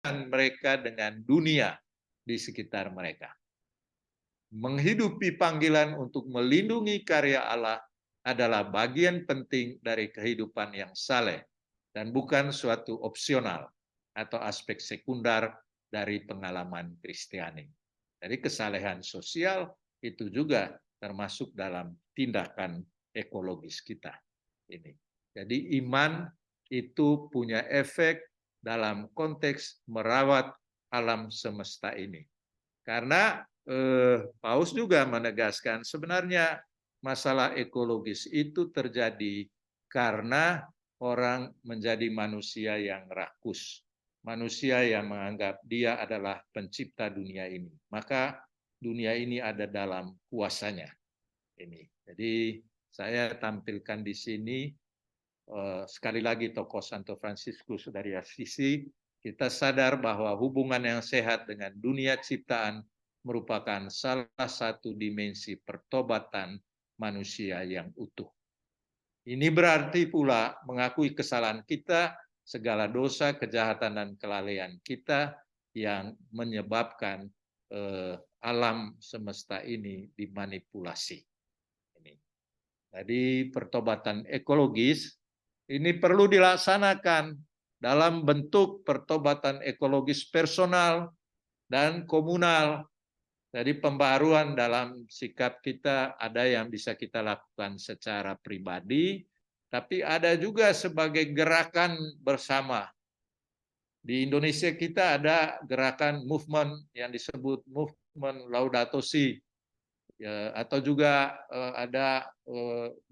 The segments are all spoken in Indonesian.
mereka dengan dunia di sekitar mereka. Menghidupi panggilan untuk melindungi karya Allah adalah bagian penting dari kehidupan yang saleh dan bukan suatu opsional atau aspek sekunder dari pengalaman Kristiani. Jadi kesalehan sosial itu juga termasuk dalam tindakan ekologis kita ini. Jadi iman itu punya efek dalam konteks merawat alam semesta ini. Karena Paus juga menegaskan sebenarnya masalah ekologis itu terjadi karena orang menjadi manusia yang rakus. Manusia yang menganggap dia adalah pencipta dunia ini. Maka dunia ini ada dalam kuasanya. Ini. Jadi saya tampilkan di sini sekali lagi tokoh Santo Fransiskus dari Assisi. Kita sadar bahwa hubungan yang sehat dengan dunia ciptaan merupakan salah satu dimensi pertobatan manusia yang utuh. Ini berarti pula mengakui kesalahan kita, segala dosa, kejahatan, dan kelalaian kita yang menyebabkan alam semesta ini dimanipulasi. Jadi pertobatan ekologis ini perlu dilaksanakan dalam bentuk pertobatan ekologis personal dan komunal. Jadi pembaruan dalam sikap kita ada yang bisa kita lakukan secara pribadi, tapi ada juga sebagai gerakan bersama. Di Indonesia kita ada gerakan movement yang disebut movement Laudato Si, ya, atau juga ada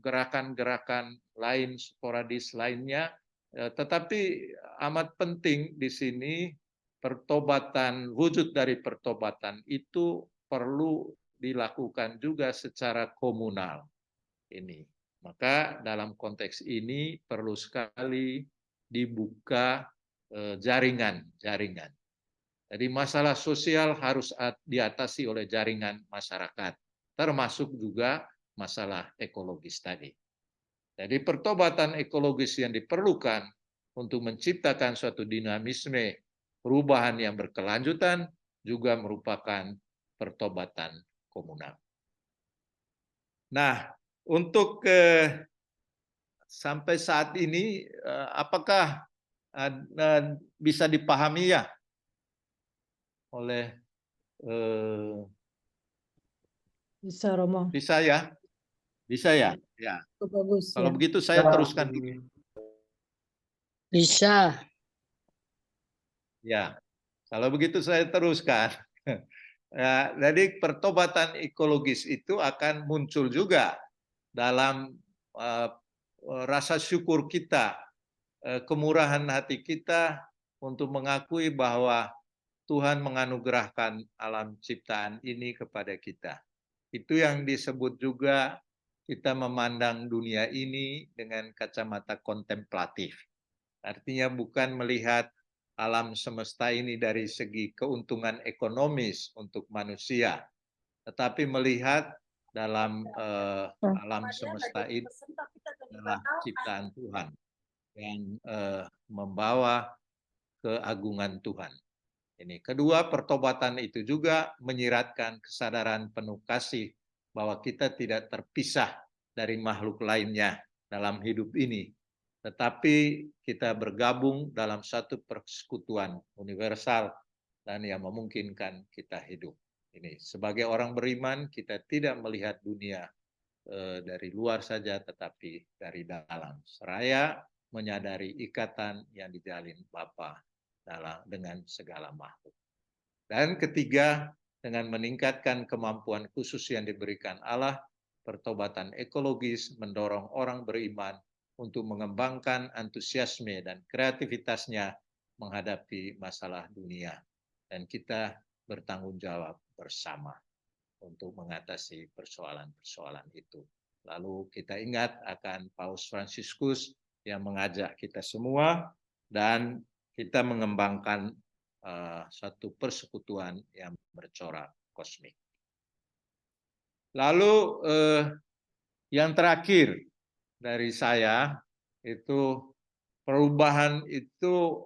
gerakan-gerakan lain sporadis lainnya, tetapi amat penting di sini pertobatan, wujud dari pertobatan itu perlu dilakukan juga secara komunal ini. Maka dalam konteks ini perlu sekali dibuka jaringan-jaringan. Jadi masalah sosial harus diatasi oleh jaringan masyarakat, termasuk juga masalah ekologis tadi. Jadi pertobatan ekologis yang diperlukan untuk menciptakan suatu dinamisme perubahan yang berkelanjutan juga merupakan pertobatan komunal. Nah, untuk sampai saat ini apakah bisa dipahami ya oleh bisa Romo? Bisa ya? Bisa ya? Ya. Bagus Kalau ya. begitu saya teruskan dulu. Bisa. Ya. Kalau begitu saya teruskan. Ya, jadi pertobatan ekologis itu akan muncul juga dalam rasa syukur kita, kemurahan hati kita untuk mengakui bahwa Tuhan menganugerahkan alam ciptaan ini kepada kita. Itu yang disebut juga kita memandang dunia ini dengan kacamata kontemplatif. Artinya bukan melihat alam semesta ini dari segi keuntungan ekonomis untuk manusia, tetapi melihat dalam alam semesta ini adalah ciptaan Tuhan yang membawa keagungan Tuhan. Ini kedua, pertobatan itu juga menyiratkan kesadaran penuh kasih bahwa kita tidak terpisah dari makhluk lainnya dalam hidup ini, tetapi kita bergabung dalam satu persekutuan universal dan yang memungkinkan kita hidup. Ini sebagai orang beriman kita tidak melihat dunia dari luar saja, tetapi dari dalam. Seraya menyadari ikatan yang dijalin Bapa dengan segala makhluk. Dan ketiga, dengan meningkatkan kemampuan khusus yang diberikan Allah, pertobatan ekologis mendorong orang beriman untuk mengembangkan antusiasme dan kreativitasnya menghadapi masalah dunia. Dan kita bertanggung jawab bersama untuk mengatasi persoalan-persoalan itu. Lalu kita ingat akan Paus Fransiskus yang mengajak kita semua dan kita mengembangkan satu persekutuan yang bercorak kosmik. Lalu yang terakhir dari saya itu perubahan itu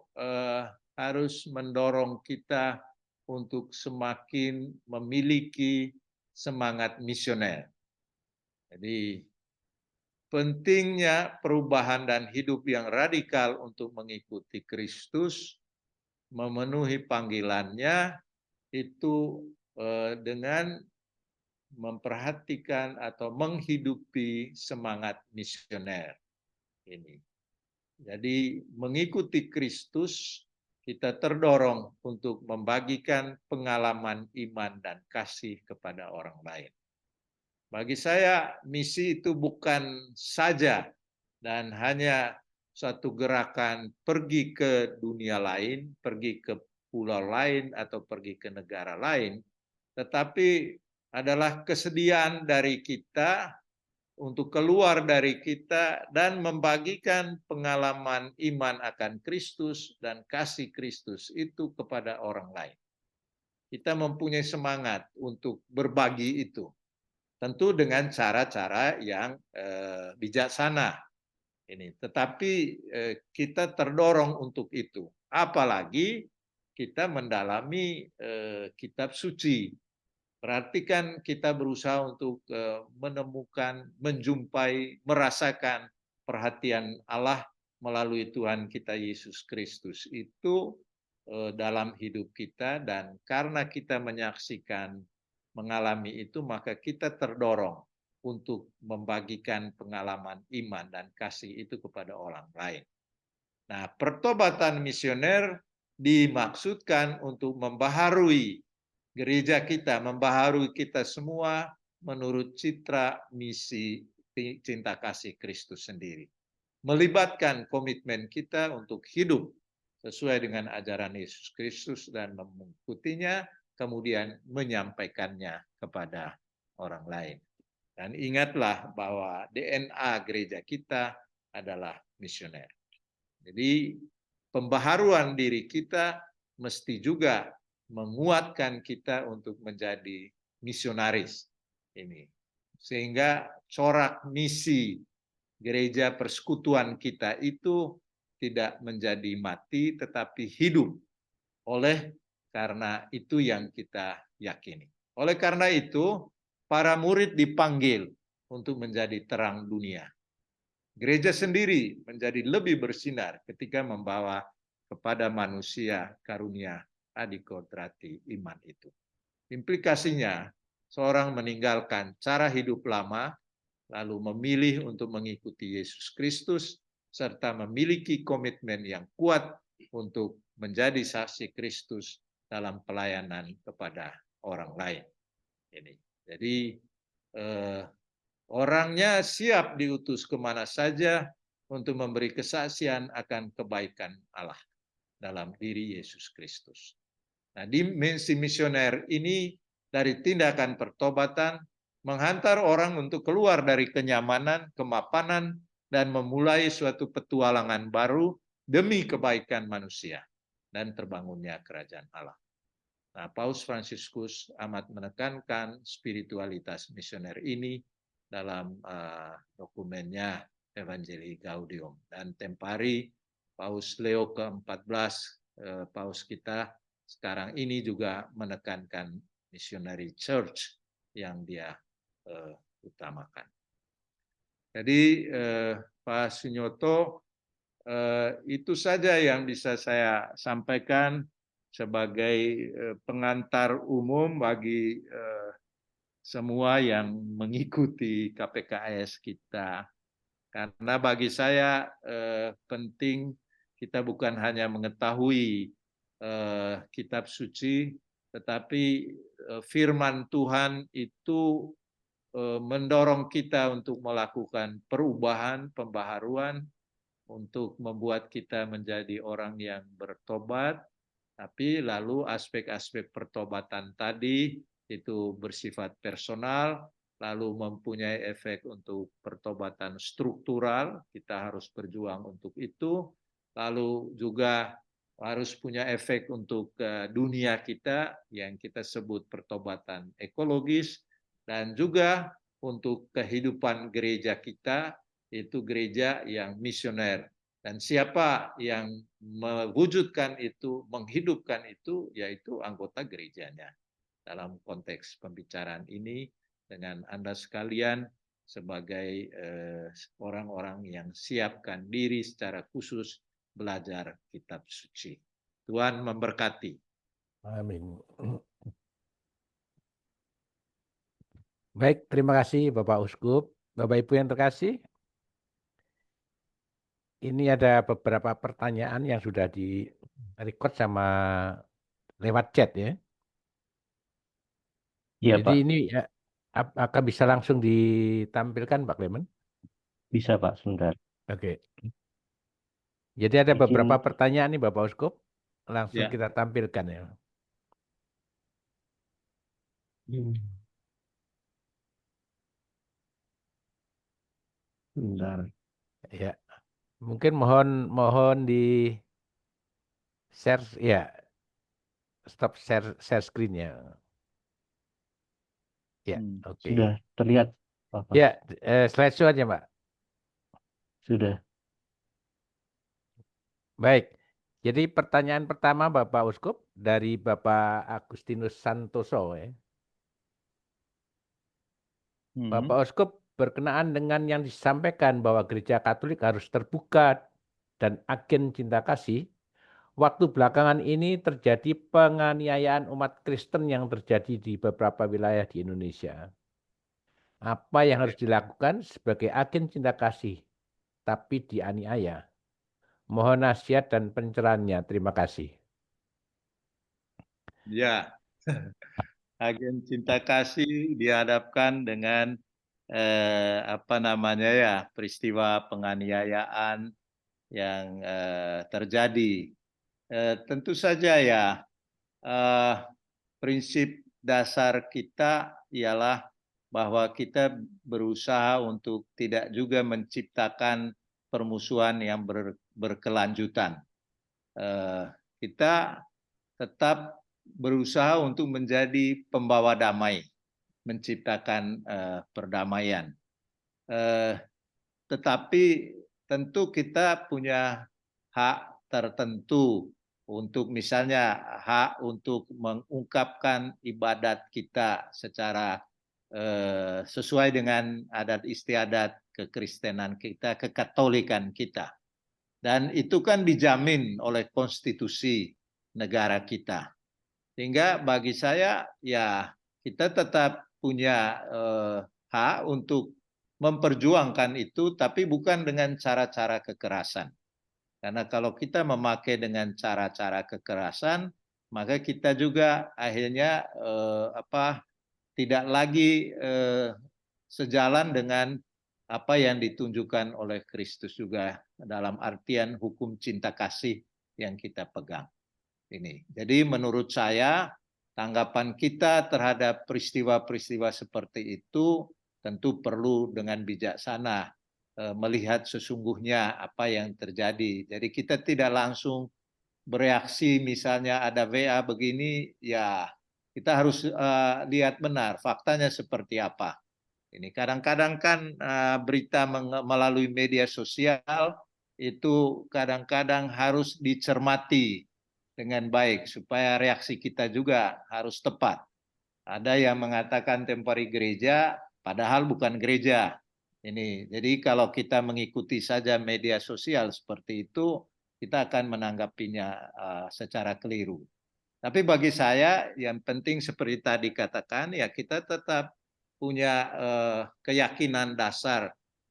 harus mendorong kita untuk semakin memiliki semangat misioner. Jadi pentingnya perubahan dan hidup yang radikal untuk mengikuti Kristus, memenuhi panggilannya itu dengan memperhatikan atau menghidupi semangat misioner ini. Jadi mengikuti Kristus, kita terdorong untuk membagikan pengalaman iman dan kasih kepada orang lain. Bagi saya, misi itu bukan saja dan hanya suatu gerakan pergi ke dunia lain, pergi ke pulau lain, atau pergi ke negara lain, tetapi adalah kesediaan dari kita untuk keluar dari kita dan membagikan pengalaman iman akan Kristus dan kasih Kristus itu kepada orang lain. Kita mempunyai semangat untuk berbagi itu, tentu dengan cara-cara yang bijaksana. Tetapi kita terdorong untuk itu, apalagi kita mendalami kitab suci. Berarti kan kita berusaha untuk menemukan, menjumpai, merasakan perhatian Allah melalui Tuhan kita Yesus Kristus itu dalam hidup kita, dan karena kita menyaksikan, mengalami itu, maka kita terdorong untuk membagikan pengalaman iman dan kasih itu kepada orang lain. Nah, pertobatan misioner dimaksudkan untuk membaharui gereja kita, membaharui kita semua menurut citra misi cinta kasih Kristus sendiri. Melibatkan komitmen kita untuk hidup sesuai dengan ajaran Yesus Kristus dan mengikutinya, kemudian menyampaikannya kepada orang lain. Dan ingatlah bahwa DNA gereja kita adalah misioner. Jadi pembaharuan diri kita mesti juga menguatkan kita untuk menjadi misionaris ini. Sehingga corak misi gereja persekutuan kita itu tidak menjadi mati tetapi hidup, oleh karena itu yang kita yakini. Oleh karena itu, para murid dipanggil untuk menjadi terang dunia. Gereja sendiri menjadi lebih bersinar ketika membawa kepada manusia karunia adikodrati iman itu. Implikasinya, seorang meninggalkan cara hidup lama, lalu memilih untuk mengikuti Yesus Kristus, serta memiliki komitmen yang kuat untuk menjadi saksi Kristus dalam pelayanan kepada orang lain. Jadi orangnya siap diutus kemana saja untuk memberi kesaksian akan kebaikan Allah dalam diri Yesus Kristus. Nah, dimensi misioner ini dari tindakan pertobatan menghantar orang untuk keluar dari kenyamanan, kemapanan, dan memulai suatu petualangan baru demi kebaikan manusia dan terbangunnya kerajaan Allah. Nah, Paus Fransiskus amat menekankan spiritualitas misioner ini dalam dokumennya Evangelii Gaudium, dan tempari Paus Leo ke-14, Paus kita sekarang ini juga menekankan missionary church yang dia utamakan. Jadi Pak Sunyoto, itu saja yang bisa saya sampaikan sebagai pengantar umum bagi semua yang mengikuti KPKS kita. Karena bagi saya penting kita bukan hanya mengetahui kitab suci, tetapi firman Tuhan itu mendorong kita untuk melakukan perubahan, pembaharuan, untuk membuat kita menjadi orang yang bertobat, tapi lalu aspek-aspek pertobatan tadi itu bersifat personal, lalu mempunyai efek untuk pertobatan struktural, kita harus berjuang untuk itu, lalu juga harus punya efek untuk dunia kita yang kita sebut pertobatan ekologis, dan juga untuk kehidupan gereja kita, itu gereja yang misioner, Dan siapa yang mewujudkan itu, menghidupkan itu, yaitu anggota gerejanya. Dalam konteks pembicaraan ini, dengan Anda sekalian sebagai orang-orang yang siapkan diri secara khusus belajar kitab suci. Tuhan memberkati. Amin. Baik, terima kasih Bapak Uskup. Bapak Ibu yang terkasih, ini ada beberapa pertanyaan yang sudah di-record sama lewat chat ya. Iya, Jadi Pak. ini akan bisa langsung ditampilkan Pak Clement? Bisa, Pak, sebentar. Oke. Jadi ada Izin. beberapa pertanyaan nih Bapak Uskup. Langsung Ya. kita tampilkan ya. Sebentar. Ya. Mungkin mohon di share ya. Stop share screen-nya. Ya, oke. Sudah terlihat, Bapak? Ya, slideshow aja, Pak. Sudah. Baik. Jadi pertanyaan pertama Bapak Uskup dari Bapak Agustinus Santoso ya. Bapak Uskup berkenaan dengan yang disampaikan bahwa gereja Katolik harus terbuka dan agen cinta kasih. Waktu belakangan ini terjadi penganiayaan umat Kristen yang terjadi di beberapa wilayah di Indonesia. Apa yang harus dilakukan sebagai agen cinta kasih tapi dianiaya? Mohon nasihat dan pencerahannya. Terima kasih. Ya, agen cinta kasih dihadapkan dengan peristiwa penganiayaan yang terjadi. Tentu saja ya, prinsip dasar kita ialah bahwa kita berusaha untuk tidak juga menciptakan permusuhan yang berkelanjutan. Kita tetap berusaha untuk menjadi pembawa damai, menciptakan perdamaian. Tetapi tentu kita punya hak tertentu untuk misalnya hak untuk mengungkapkan ibadat kita secara sesuai dengan adat istiadat kekristenan kita, kekatolikan kita. Dan itu kan dijamin oleh konstitusi negara kita. Sehingga bagi saya ya kita tetap punya hak untuk memperjuangkan itu, tapi bukan dengan cara-cara kekerasan. Karena kalau kita memakai dengan cara-cara kekerasan, maka kita juga akhirnya tidak lagi sejalan dengan apa yang ditunjukkan oleh Kristus juga dalam artian hukum cinta kasih yang kita pegang. Ini. Jadi menurut saya tanggapan kita terhadap peristiwa-peristiwa seperti itu tentu perlu dengan bijaksana melihat sesungguhnya apa yang terjadi. Jadi kita tidak langsung bereaksi misalnya ada WA begini, ya kita harus lihat benar faktanya seperti apa. Ini kadang-kadang kan berita melalui media sosial itu kadang-kadang harus dicermati dengan baik supaya reaksi kita juga harus tepat. Ada yang mengatakan tempo hari gereja, padahal bukan gereja. Ini, jadi kalau kita mengikuti saja media sosial seperti itu, kita akan menanggapinya secara keliru. Tapi bagi saya yang penting seperti tadi katakan, ya kita tetap punya keyakinan dasar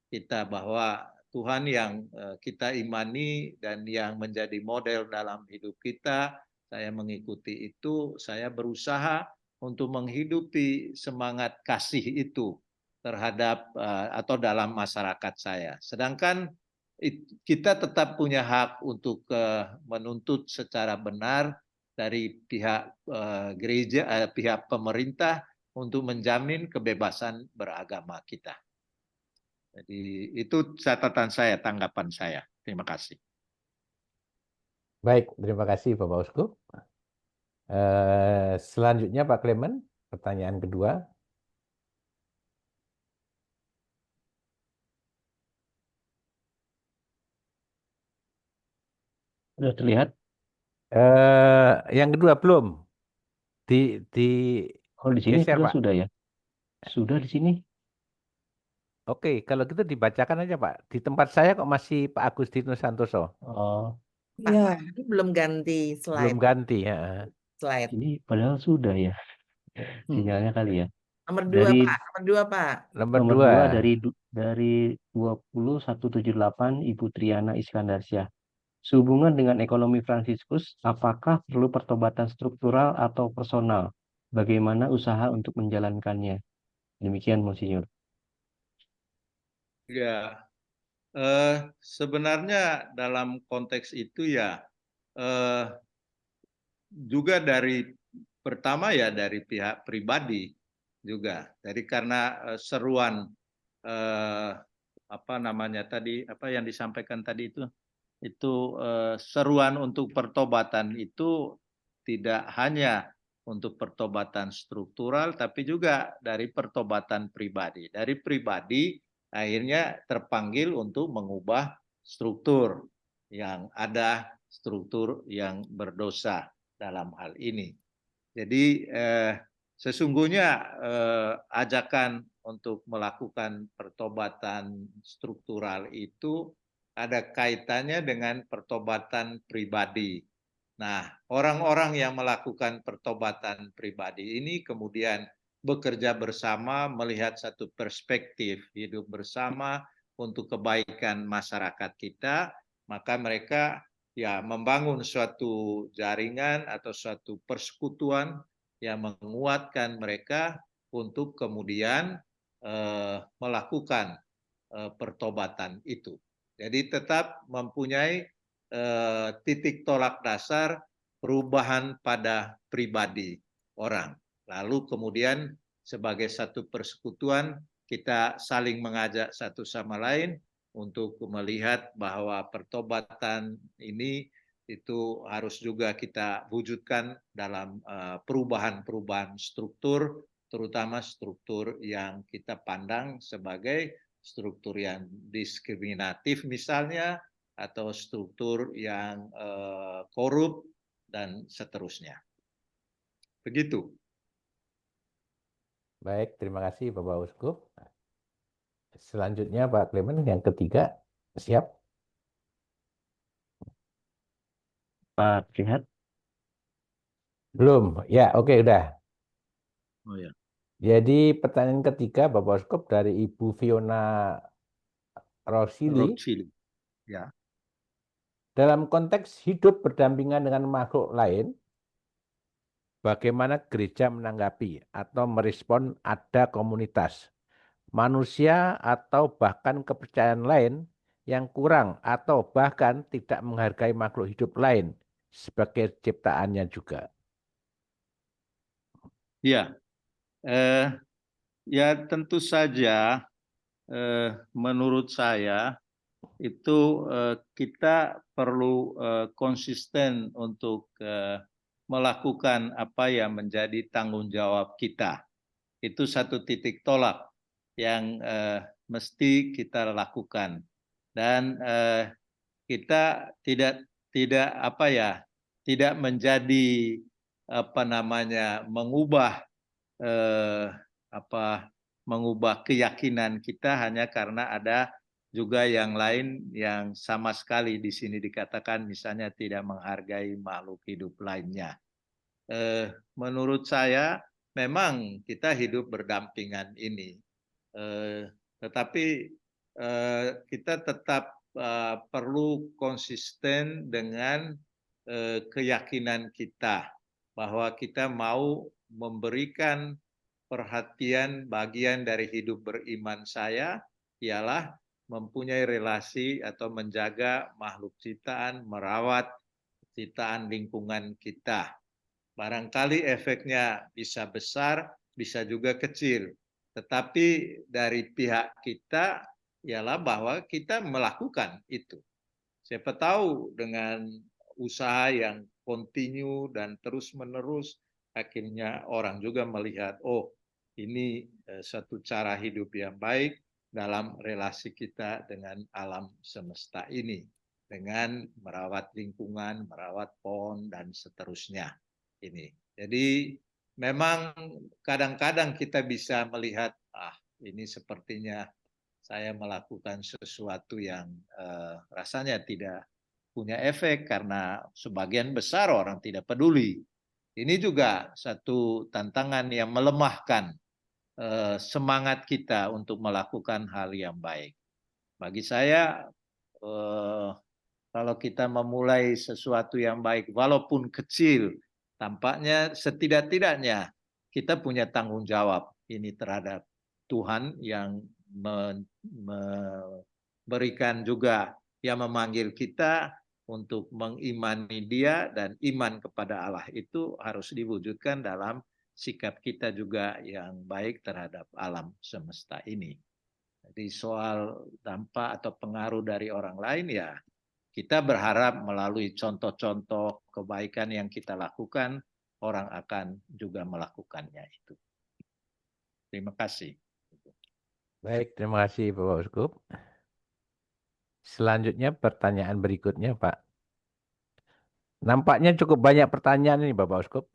kita bahwa Tuhan yang kita imani dan yang menjadi model dalam hidup kita, saya mengikuti itu, saya berusaha untuk menghidupi semangat kasih itu terhadap atau dalam masyarakat saya. Sedangkan kita tetap punya hak untuk menuntut secara benar dari pihak gereja, pihak pemerintah untuk menjamin kebebasan beragama kita. Jadi itu catatan saya, tanggapan saya. Terima kasih. Baik, terima kasih Bapak Uskup. Selanjutnya Pak Clement, pertanyaan kedua. Sudah terlihat? Yang kedua belum. Di Oh, di sini geser, Pak. sudah ya. Sudah di sini. Oke, kalau gitu dibacakan aja, Pak. Di tempat saya kok masih Pak Agustinus Santoso. Oh, Pak Ya, Adi belum ganti Belum slide. ganti. Ya. Slide. ini padahal sudah ya. Sinyalnya kali ya. Nomor 2 Dari Pak. Nomor 2 Pak. Nomor nomor 2. 2 dari 20178 Ibu Triana Iskandarsyah. Sehubungan dengan ekonomi Fransiskus, apakah perlu pertobatan struktural atau personal? Bagaimana usaha untuk menjalankannya? Demikian, Monsinyur. Ya, sebenarnya dalam konteks itu ya juga pertama ya dari pihak pribadi juga. Jadi karena seruan apa namanya tadi, apa yang disampaikan tadi itu seruan untuk pertobatan itu tidak hanya untuk pertobatan struktural, tapi juga dari pertobatan pribadi. Dari pribadi akhirnya terpanggil untuk mengubah struktur yang ada, struktur yang berdosa dalam hal ini. Jadi sesungguhnya ajakan untuk melakukan pertobatan struktural itu ada kaitannya dengan pertobatan pribadi. Nah, orang-orang yang melakukan pertobatan pribadi ini kemudian bekerja bersama, melihat satu perspektif hidup bersama untuk kebaikan masyarakat kita, maka mereka ya membangun suatu jaringan atau suatu persekutuan yang menguatkan mereka untuk kemudian melakukan pertobatan itu. Jadi tetap mempunyai titik tolak dasar perubahan pada pribadi orang. Lalu kemudian sebagai satu persekutuan kita saling mengajak satu sama lain untuk melihat bahwa pertobatan ini itu harus juga kita wujudkan dalam perubahan-perubahan struktur, terutama struktur yang kita pandang sebagai struktur yang diskriminatif misalnya, atau struktur yang korup dan seterusnya. Begitu. Baik, terima kasih Bapak Uskup. Selanjutnya Pak Clement yang ketiga. Siap? Pak lihat. Belum. Ya, oke udah. Oh ya. Jadi pertanyaan ketiga Bapak Uskup dari Ibu Fiona Rosili. Ya. Dalam konteks hidup berdampingan dengan makhluk lain, bagaimana gereja menanggapi atau merespon ada komunitas, manusia atau bahkan kepercayaan lain yang kurang atau bahkan tidak menghargai makhluk hidup lain sebagai ciptaannya juga? Ya, ya tentu saja menurut saya itu kita perlu konsisten untuk melakukan apa yang menjadi tanggung jawab kita. Itu satu titik tolak yang mesti kita lakukan, dan kita tidak menjadi mengubah mengubah keyakinan kita hanya karena ada juga yang lain yang sama sekali di sini dikatakan misalnya tidak menghargai makhluk hidup lainnya. Menurut saya memang kita hidup berdampingan ini, tetapi kita tetap perlu konsisten dengan keyakinan kita bahwa kita mau memberikan perhatian. Bagian dari hidup beriman saya ialah mempunyai relasi atau menjaga makhluk ciptaan, merawat ciptaan lingkungan kita. Barangkali efeknya bisa besar, bisa juga kecil. Tetapi dari pihak kita ialah bahwa kita melakukan itu. Siapa tahu dengan usaha yang kontinu dan terus-menerus, akhirnya orang juga melihat, oh ini satu cara hidup yang baik dalam relasi kita dengan alam semesta ini. dengan merawat lingkungan, merawat pohon dan seterusnya. Ini. Jadi memang kadang-kadang kita bisa melihat, ini sepertinya saya melakukan sesuatu yang rasanya tidak punya efek karena sebagian besar orang tidak peduli. Ini juga satu tantangan yang melemahkan semangat kita untuk melakukan hal yang baik. Bagi saya, kalau kita memulai sesuatu yang baik, walaupun kecil, tampaknya setidak-tidaknya kita punya tanggung jawab ini terhadap Tuhan yang memberikan juga, yang memanggil kita untuk mengimani Dia, dan iman kepada Allah itu harus diwujudkan dalam sikap kita juga yang baik terhadap alam semesta ini. Jadi soal dampak atau pengaruh dari orang lain, ya kita berharap melalui contoh-contoh kebaikan yang kita lakukan, orang akan juga melakukannya itu. Terima kasih. Baik, terima kasih Bapak Uskup. Selanjutnya pertanyaan berikutnya, Pak. Nampaknya cukup banyak pertanyaan ini Bapak Uskup.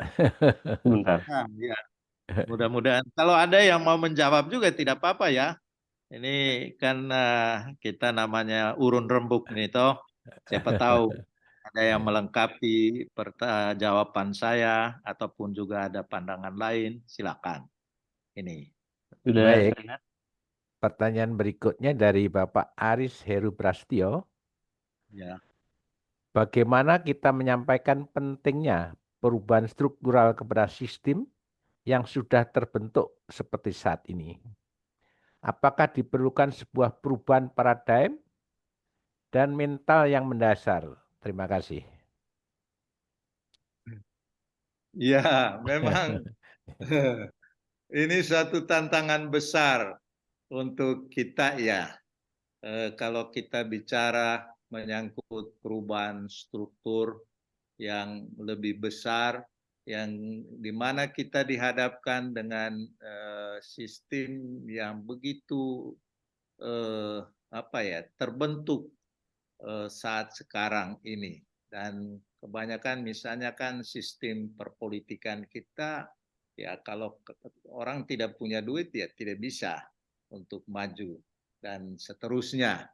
Sebentar. Nah, ya. Mudah-mudahan kalau ada yang mau menjawab juga tidak apa-apa ya. Ini kan kita namanya urun rembuk nih toh. Siapa tahu ada yang melengkapi jawaban saya ataupun juga ada pandangan lain, silakan. Ini. Sudah Baik. terlihat? Pertanyaan berikutnya dari Bapak Aris Heru Prastio. Ya. Bagaimana kita menyampaikan pentingnya perubahan struktural kepada sistem yang sudah terbentuk seperti saat ini? Apakah diperlukan sebuah perubahan paradigma dan mental yang mendasar? Terima kasih. Ya, memang ini suatu tantangan besar untuk kita ya. Kalau kita bicara menyangkut perubahan struktur yang lebih besar, yang dimana kita dihadapkan dengan sistem yang begitu terbentuk saat sekarang ini, dan kebanyakan misalnya kan sistem perpolitikan kita, ya kalau orang tidak punya duit ya tidak bisa untuk maju dan seterusnya,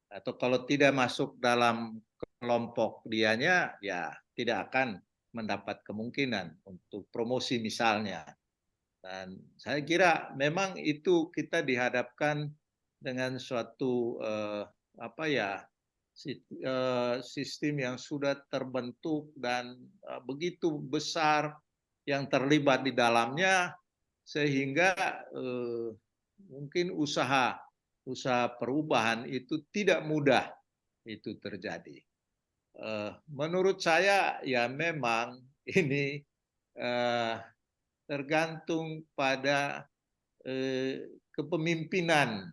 atau kalau tidak masuk dalam kelompok dianya ya tidak akan mendapat kemungkinan untuk promosi misalnya. Dan saya kira memang itu kita dihadapkan dengan suatu sistem yang sudah terbentuk dan begitu besar yang terlibat di dalamnya, sehingga mungkin usaha perubahan itu tidak mudah itu terjadi. Menurut saya ya memang ini tergantung pada kepemimpinan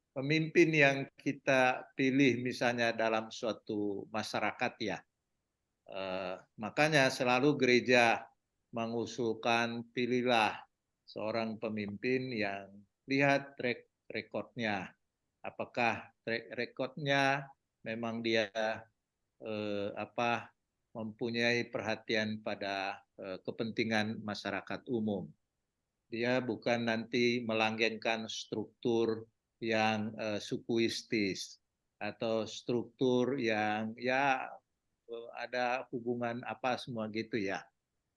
pemimpin yang kita pilih misalnya dalam suatu masyarakat ya. Makanya selalu gereja mengusulkan pilihlah seorang pemimpin yang lihat track recordnya. Apakah track recordnya memang dia mempunyai perhatian pada kepentingan masyarakat umum. Dia bukan nanti melanggengkan struktur yang sukuistis atau struktur yang ya ada hubungan apa semua gitu ya.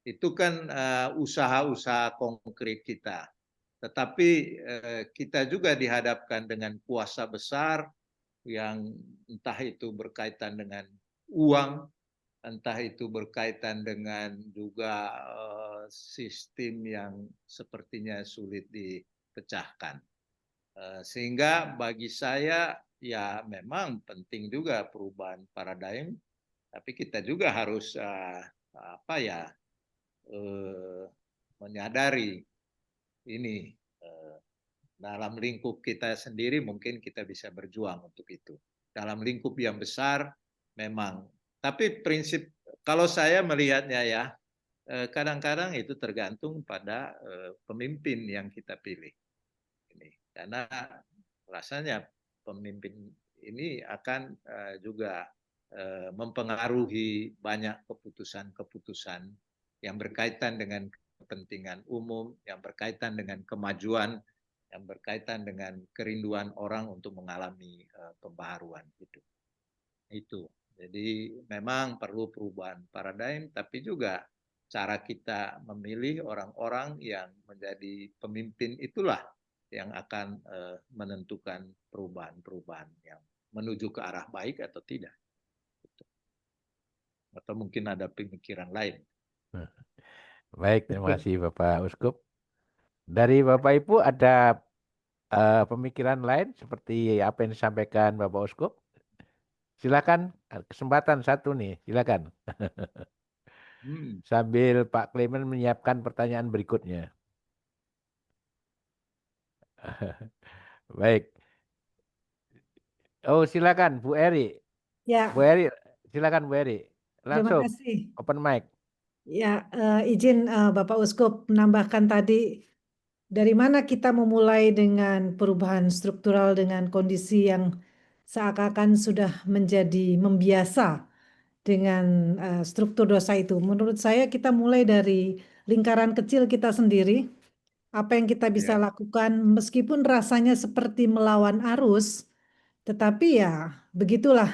Itu kan usaha-usaha konkret kita. Tetapi kita juga dihadapkan dengan kuasa besar yang entah itu berkaitan dengan uang, entah itu berkaitan dengan juga sistem yang sepertinya sulit dipecahkan. Sehingga bagi saya ya memang penting juga perubahan paradigma, tapi kita juga harus menyadari ini dalam lingkup kita sendiri mungkin kita bisa berjuang untuk itu. Dalam lingkup yang besar memang. Tapi prinsip kalau saya melihatnya ya, kadang-kadang itu tergantung pada pemimpin yang kita pilih. Karena rasanya pemimpin ini akan juga mempengaruhi banyak keputusan-keputusan yang berkaitan dengan kepentingan umum, yang berkaitan dengan kemajuan, yang berkaitan dengan kerinduan orang untuk mengalami pembaharuan hidup. Itu. Jadi memang perlu perubahan paradigm, tapi juga cara kita memilih orang-orang yang menjadi pemimpin itulah yang akan menentukan perubahan-perubahan yang menuju ke arah baik atau tidak. Atau mungkin ada pemikiran lain. Baik, terima kasih Bapak Uskup. Dari Bapak Ibu ada pemikiran lain seperti apa yang disampaikan Bapak Uskup? Silakan, kesempatan satu nih, silakan. Sambil Pak Clement menyiapkan pertanyaan berikutnya. Baik. Oh, silakan Bu Eri. Ya, Bu Eri, silakan Bu Eri. terima Langsung kasih. open mic. Ya, izin Bapak Uskup menambahkan tadi, dari mana kita memulai dengan perubahan struktural dengan kondisi yang seakan-akan sudah menjadi membiasa dengan struktur dosa itu. Menurut saya kita mulai dari lingkaran kecil kita sendiri, apa yang kita bisa lakukan meskipun rasanya seperti melawan arus, tetapi ya begitulah,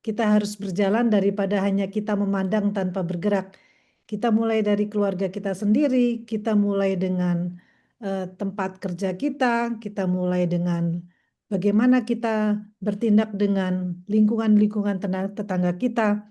kita harus berjalan daripada hanya kita memandang tanpa bergerak. Kita mulai dari keluarga kita sendiri, kita mulai dengan tempat kerja kita mulai dengan bagaimana kita bertindak dengan lingkungan-lingkungan tetangga kita.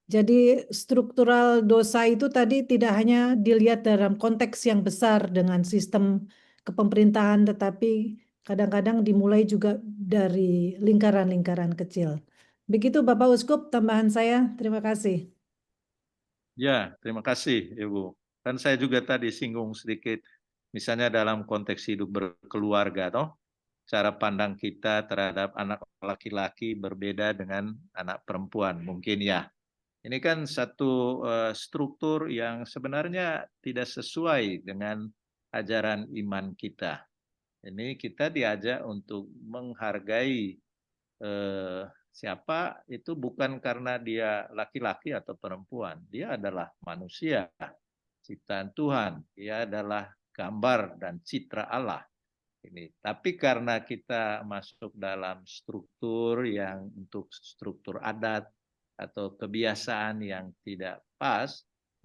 Jadi struktural dosa itu tadi tidak hanya dilihat dalam konteks yang besar dengan sistem kepemerintahan, tetapi kadang-kadang dimulai juga dari lingkaran-lingkaran kecil. Begitu Bapak Uskup, tambahan saya. Terima kasih. Ya, terima kasih Ibu. Dan saya juga tadi singgung sedikit, misalnya dalam konteks hidup berkeluarga, toh, cara pandang kita terhadap anak laki-laki berbeda dengan anak perempuan, mungkin ya. Ini kan satu struktur yang sebenarnya tidak sesuai dengan ajaran iman kita. Ini kita diajak untuk menghargai siapa itu bukan karena dia laki-laki atau perempuan. Dia adalah manusia, ciptaan Tuhan. Dia adalah gambar dan citra Allah. Ini. Tapi karena kita masuk dalam struktur yang untuk struktur adat atau kebiasaan yang tidak pas,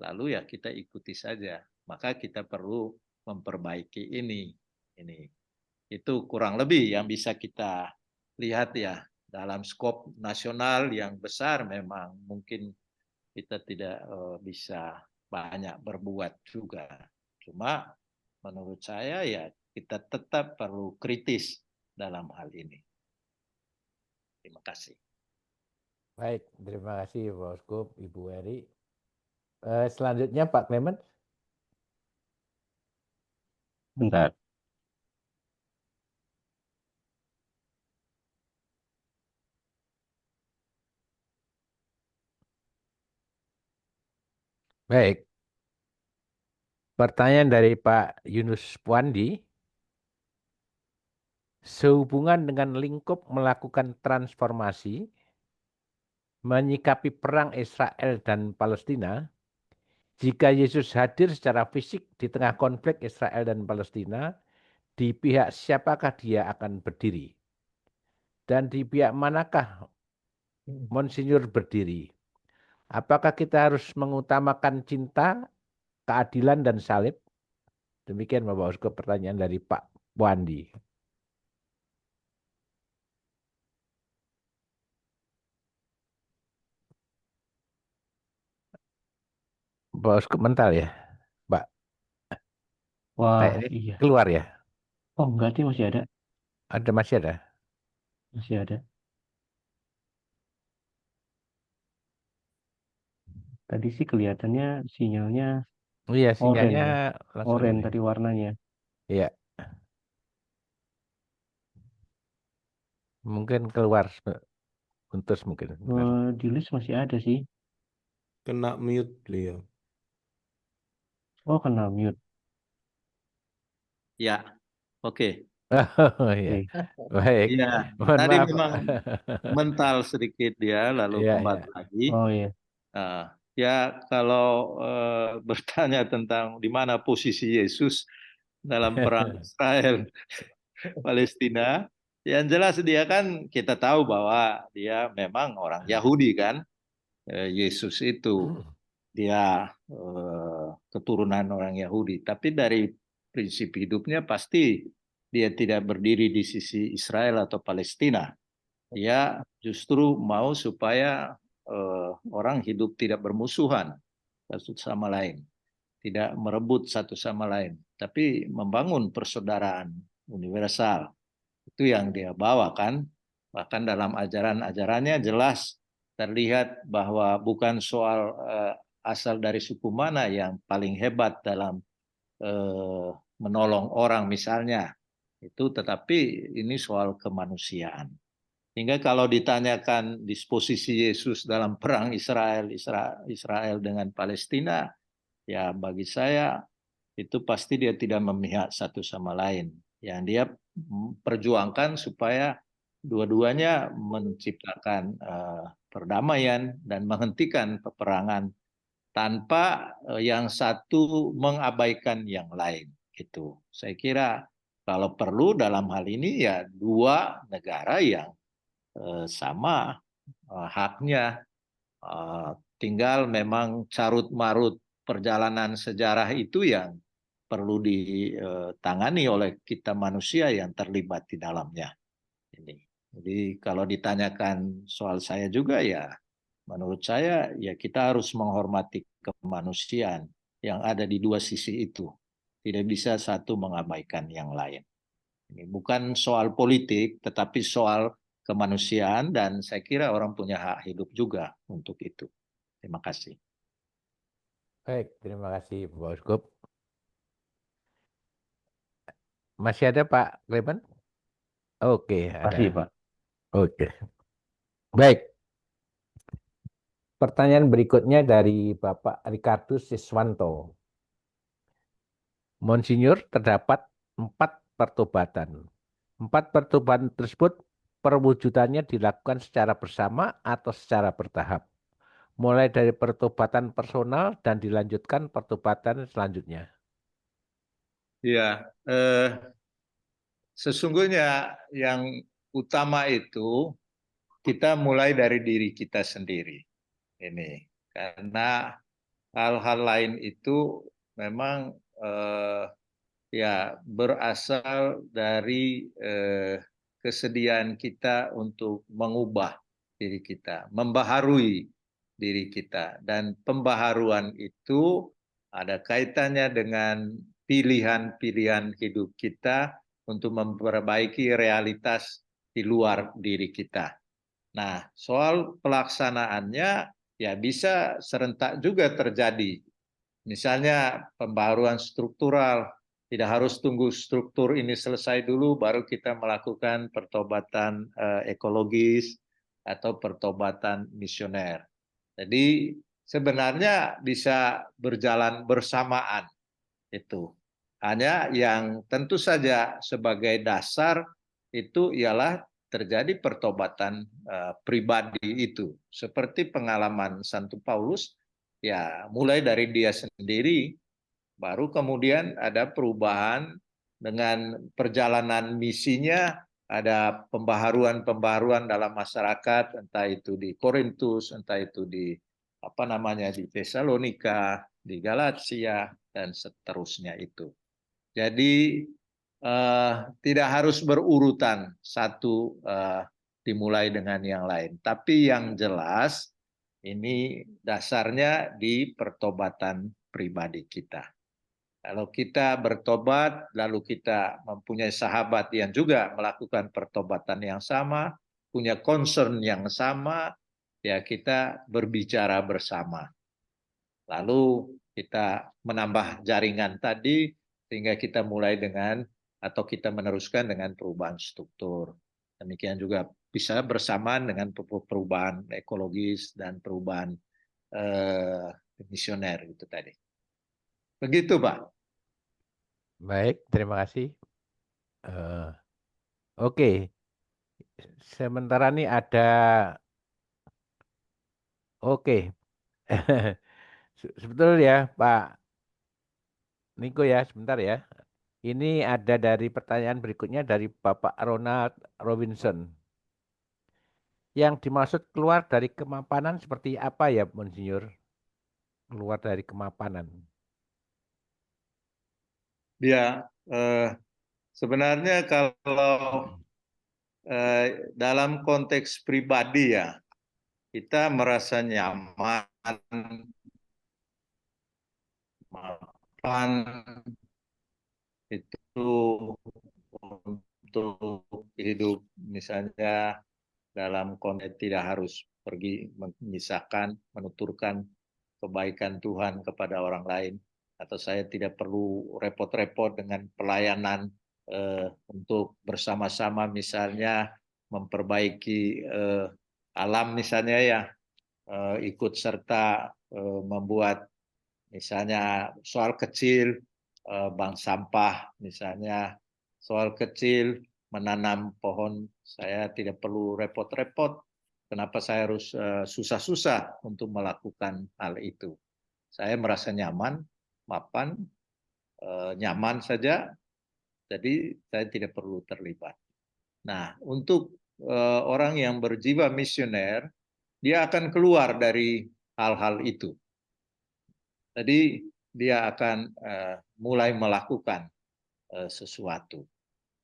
lalu ya kita ikuti saja. Maka kita perlu memperbaiki ini. Itu kurang lebih yang bisa kita lihat ya. Dalam skop nasional yang besar memang mungkin kita tidak bisa banyak berbuat juga. Cuma menurut saya ya kita tetap perlu kritis dalam hal ini. Terima kasih. Baik, terima kasih Pak Uskup, Ibu Eri. Selanjutnya Pak Clement. Bentar. Baik. Pertanyaan dari Pak Yunus Puandi. Sehubungan dengan lingkup melakukan transformasi, menyikapi perang Israel dan Palestina, jika Yesus hadir secara fisik di tengah konflik Israel dan Palestina, di pihak siapakah dia akan berdiri? Dan di pihak manakah Monsinyur berdiri? Apakah kita harus mengutamakan cinta, keadilan, dan salib? Demikian Bapak Uskup pertanyaan dari Pak Puandi. Bapak Uskup mental ya, Pak? Wah, Kayaknya iya. keluar ya? Oh, enggak sih, masih ada. Masih ada? Masih ada. Tadi sih kelihatannya sinyalnya Iya, oren sinyalnya ya. langsung Oren ini. tadi warnanya. Iya. Mungkin keluar puntus mungkin. Di list masih ada sih. Kena mute beliau. Oh, kena mute. Ya, oke. Oh iya, baik. Iya, Mohon tadi maaf. memang mental sedikit dia, lalu Iya, iya. kembali lagi. Oh iya. Nah, ya kalau bertanya tentang di mana posisi Yesus dalam perang Israel Palestina, yang jelas dia kan kita tahu bahwa dia memang orang Yahudi kan, Yesus itu dia keturunan orang Yahudi, tapi dari prinsip hidupnya pasti dia tidak berdiri di sisi Israel atau Palestina. Dia justru mau supaya orang hidup tidak bermusuhan satu sama lain, tidak merebut satu sama lain, tapi membangun persaudaraan universal. Itu yang dia bawakan. Bahkan dalam ajaran-ajarannya jelas terlihat bahwa bukan soal asal dari suku mana yang paling hebat dalam menolong orang misalnya, itu tetapi ini soal kemanusiaan. Hingga kalau ditanyakan disposisi Yesus dalam perang Israel dengan Palestina, ya bagi saya itu pasti dia tidak memihak satu sama lain. Yang dia perjuangkan supaya dua-duanya menciptakan perdamaian dan menghentikan peperangan tanpa yang satu mengabaikan yang lain. Gitu. Saya kira kalau perlu dalam hal ini ya dua negara yang sama haknya, tinggal memang carut marut perjalanan sejarah itu yang perlu ditangani oleh kita manusia yang terlibat di dalamnya. Jadi kalau ditanyakan soal saya juga ya, menurut saya ya kita harus menghormati kemanusiaan yang ada di dua sisi itu. Tidak bisa satu mengabaikan yang lain. Ini bukan soal politik, tetapi soal kemanusiaan dan saya kira orang punya hak hidup juga untuk itu. Terima kasih. Baik, terima kasih Pak Uskup. Masih ada Pak Clement? Oke, Kasih, ada. Pak. Oke. Baik. Pertanyaan berikutnya dari Bapak Ricardus Siswanto. Monsinyur, terdapat 4 pertobatan. 4 pertobatan tersebut perwujudannya dilakukan secara bersama atau secara bertahap. Mulai dari pertobatan personal dan dilanjutkan pertobatan selanjutnya. Ya, sesungguhnya yang utama itu kita mulai dari diri kita sendiri. Ini karena hal-hal lain itu memang ya berasal dari kesediaan kita untuk mengubah diri kita, membaharui diri kita, dan pembaharuan itu ada kaitannya dengan pilihan-pilihan hidup kita untuk memperbaiki realitas di luar diri kita. Nah, soal pelaksanaannya ya bisa serentak juga terjadi. Misalnya pembaharuan struktural, tidak harus tunggu struktur ini selesai dulu baru kita melakukan pertobatan ekologis atau pertobatan misioner. Jadi sebenarnya bisa berjalan bersamaan itu. Hanya yang tentu saja sebagai dasar itu ialah terjadi pertobatan pribadi itu. Seperti pengalaman Santo Paulus, ya mulai dari dia sendiri, baru kemudian ada perubahan dengan perjalanan misinya, ada pembaharuan-pembaharuan dalam masyarakat, entah itu di Korintus, entah itu di di Tesalonika, di Galatia, dan seterusnya itu. Jadi tidak harus berurutan satu dimulai dengan yang lain. Tapi yang jelas ini dasarnya di pertobatan pribadi kita. Kalau kita bertobat, lalu kita mempunyai sahabat yang juga melakukan pertobatan yang sama, punya concern yang sama, ya kita berbicara bersama. Lalu kita menambah jaringan tadi, sehingga kita mulai dengan, atau kita meneruskan dengan perubahan struktur. Demikian juga bisa bersamaan dengan perubahan ekologis dan perubahan misioner itu tadi. Begitu, Pak. Baik, terima kasih. Eh, Oke, sementara ini ada, oke, sebetulnya ya Pak Niko ya, sebentar ya. Ini ada dari pertanyaan berikutnya dari Bapak Ronald Robinson. Yang dimaksud keluar dari kemapanan seperti apa ya, Monsinyur? Keluar dari kemapanan. Ya, sebenarnya kalau dalam konteks pribadi ya, kita merasa nyaman, mapan itu untuk hidup, misalnya dalam konteks tidak harus pergi menyisakan, menuturkan kebaikan Tuhan kepada orang lain, atau saya tidak perlu repot-repot dengan pelayanan untuk bersama-sama misalnya memperbaiki alam misalnya ya, ikut serta membuat misalnya soal kecil bank sampah misalnya, soal kecil menanam pohon, saya tidak perlu repot-repot. Kenapa saya harus susah-susah untuk melakukan hal itu? Saya merasa nyaman, mapan, nyaman saja, jadi saya tidak perlu terlibat. Nah, untuk orang yang berjiwa misioner, dia akan keluar dari hal-hal itu. Jadi dia akan mulai melakukan sesuatu.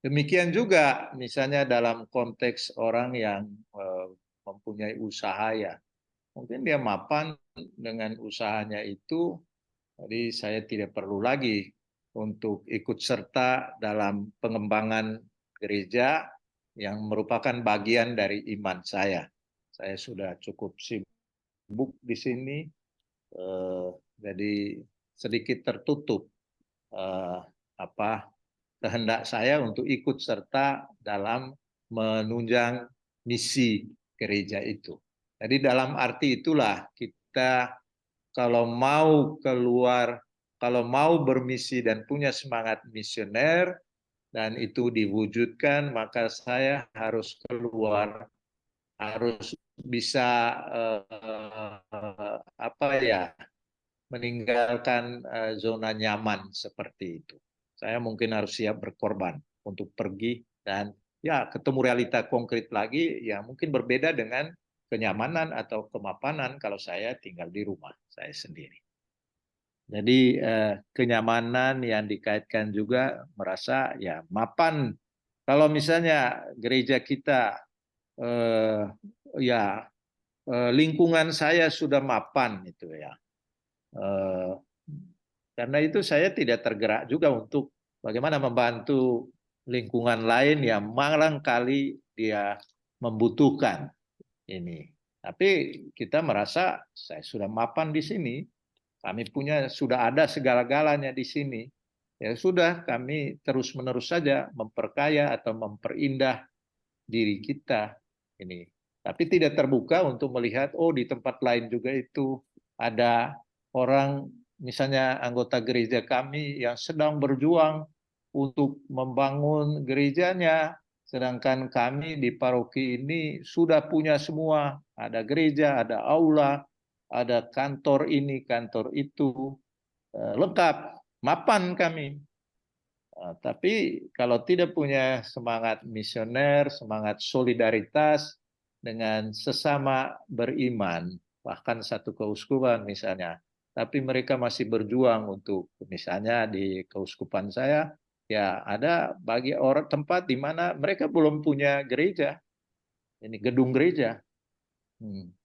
Demikian juga misalnya dalam konteks orang yang mempunyai usaha ya, mungkin dia mapan dengan usahanya itu, jadi saya tidak perlu lagi untuk ikut serta dalam pengembangan gereja yang merupakan bagian dari iman saya. Saya sudah cukup sibuk di sini, jadi sedikit tertutup kehendak saya untuk ikut serta dalam menunjang misi gereja itu. Jadi dalam arti itulah kita kalau mau keluar, kalau mau bermisi dan punya semangat misioner dan itu diwujudkan, maka saya harus keluar, harus bisa meninggalkan zona nyaman seperti itu. Saya mungkin harus siap berkorban untuk pergi dan ya ketemu realita konkret lagi yang mungkin berbeda dengan kenyamanan atau kemapanan kalau saya tinggal di rumah saya sendiri. Jadi kenyamanan yang dikaitkan juga merasa ya mapan. Kalau misalnya gereja kita lingkungan saya sudah mapan itu ya. Karena itu saya tidak tergerak juga untuk bagaimana membantu lingkungan lain yang barangkali dia membutuhkan ini. Tapi kita merasa saya sudah mapan di sini, kami sudah ada segala-galanya di sini. Ya sudah, kami terus-menerus saja memperkaya atau memperindah diri kita ini. Tapi tidak terbuka untuk melihat, oh di tempat lain juga itu ada orang, misalnya anggota gereja kami yang sedang berjuang untuk membangun gerejanya, sedangkan kami di paroki ini sudah punya semua, ada gereja, ada aula, ada kantor ini, kantor itu, lengkap, mapan kami. Tapi kalau tidak punya semangat misioner, semangat solidaritas dengan sesama beriman, bahkan satu keuskupan misalnya, tapi mereka masih berjuang untuk, misalnya di keuskupan saya, ya ada bagi orang tempat di mana mereka belum punya gereja, ini gedung gereja.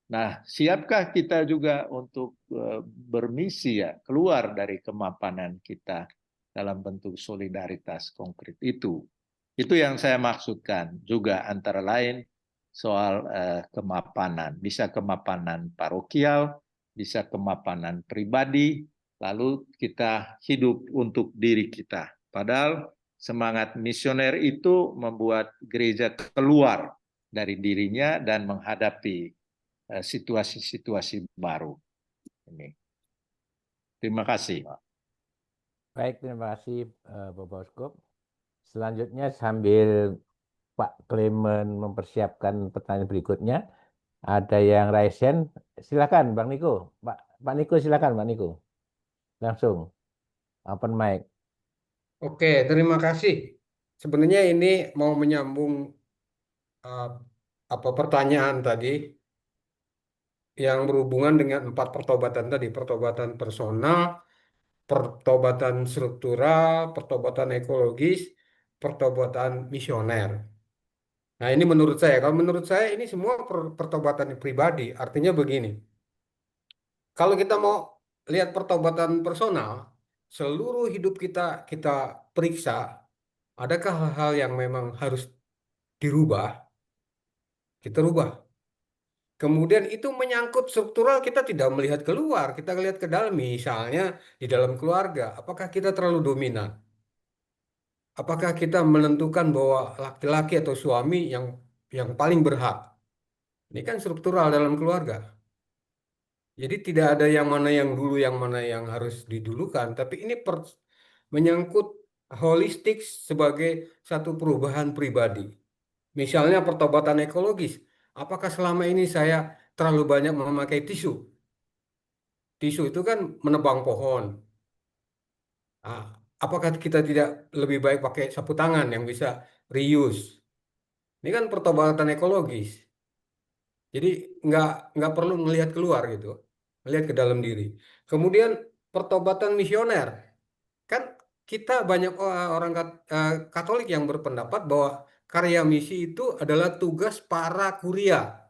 Nah, siapkah kita juga untuk bermisi ya, keluar dari kemapanan kita dalam bentuk solidaritas konkret itu. Itu yang saya maksudkan juga antara lain soal kemapanan. Bisa kemapanan parokial, bisa kemapanan pribadi, lalu kita hidup untuk diri kita. Padahal semangat misioner itu membuat gereja keluar dari dirinya dan menghadapi situasi-situasi baru. Ini. Terima kasih. Baik, terima kasih Bapak Uskup. Selanjutnya sambil Pak Clement mempersiapkan pertanyaan berikutnya, ada yang raise hand. Silakan Bang Niko. Pak Niko silakan Pak Niko. Langsung open mic. Oke, terima kasih. Sebenarnya ini mau menyambung eh, apa pertanyaan tadi yang berhubungan dengan 4 pertobatan tadi, pertobatan personal, pertobatan struktural, pertobatan ekologis, pertobatan misioner. Nah, ini menurut saya, kalau menurut saya ini semua pertobatan pribadi. Artinya begini, kalau kita mau lihat pertobatan personal, seluruh hidup kita kita periksa, adakah hal-hal yang memang harus dirubah, kita rubah. Kemudian itu menyangkut struktural, kita tidak melihat keluar, kita lihat ke dalam. Misalnya di dalam keluarga, apakah kita terlalu dominan? Apakah kita menentukan bahwa laki-laki atau suami yang paling berhak? Ini kan struktural dalam keluarga. Jadi tidak ada yang mana yang dulu, yang mana yang harus didulukan. Tapi ini menyangkut holistik sebagai satu perubahan pribadi. Misalnya pertobatan ekologis. Apakah selama ini saya terlalu banyak memakai tisu? Tisu itu kan menebang pohon. Ah, apakah kita tidak lebih baik pakai sapu tangan yang bisa reuse? Ini kan pertobatan ekologis. Jadi nggak perlu melihat keluar gitu, melihat ke dalam diri. Kemudian pertobatan misioner, kan kita banyak orang Katolik yang berpendapat bahwa karya misi itu adalah tugas para kuria,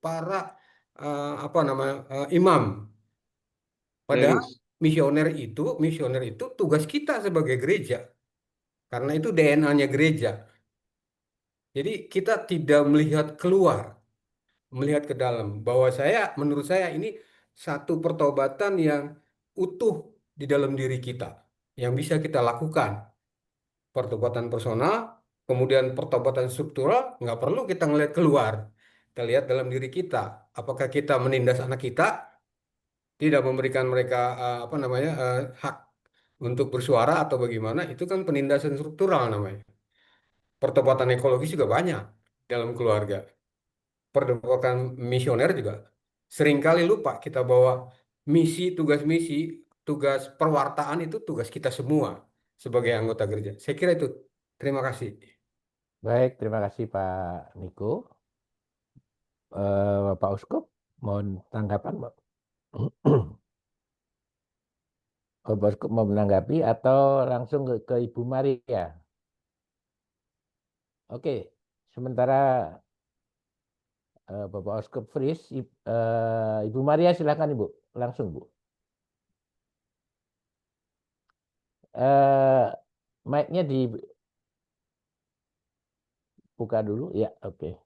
para apa namanya imam. Padahal Klerus. misioner itu tugas kita sebagai gereja, karena itu DNA-nya gereja. Jadi kita tidak melihat keluar, melihat ke dalam. Bahwa menurut saya ini satu pertobatan yang utuh di dalam diri kita, yang bisa kita lakukan. Pertobatan personal, kemudian pertobatan struktural, nggak perlu kita ngelihat keluar. Kita lihat dalam diri kita. Apakah kita menindas anak kita, tidak memberikan mereka apa namanya hak untuk bersuara atau bagaimana? Itu kan penindasan struktural namanya. Pertobatan ekologis juga banyak dalam keluarga. Pertobatan misioner juga seringkali lupa kita bahwa misi, tugas perwartaan itu tugas kita semua sebagai anggota gereja. Saya kira itu. Terima kasih. Baik, terima kasih Pak Niko. Pak Uskup, mohon tanggapan Pak. Pak Uskup mau menanggapi atau langsung ke Ibu Maria? Oke, sementara Bapak Uskup Fris, Ibu Maria silakan Ibu, langsung Bu. Mic-nya dibuka dulu, ya oke.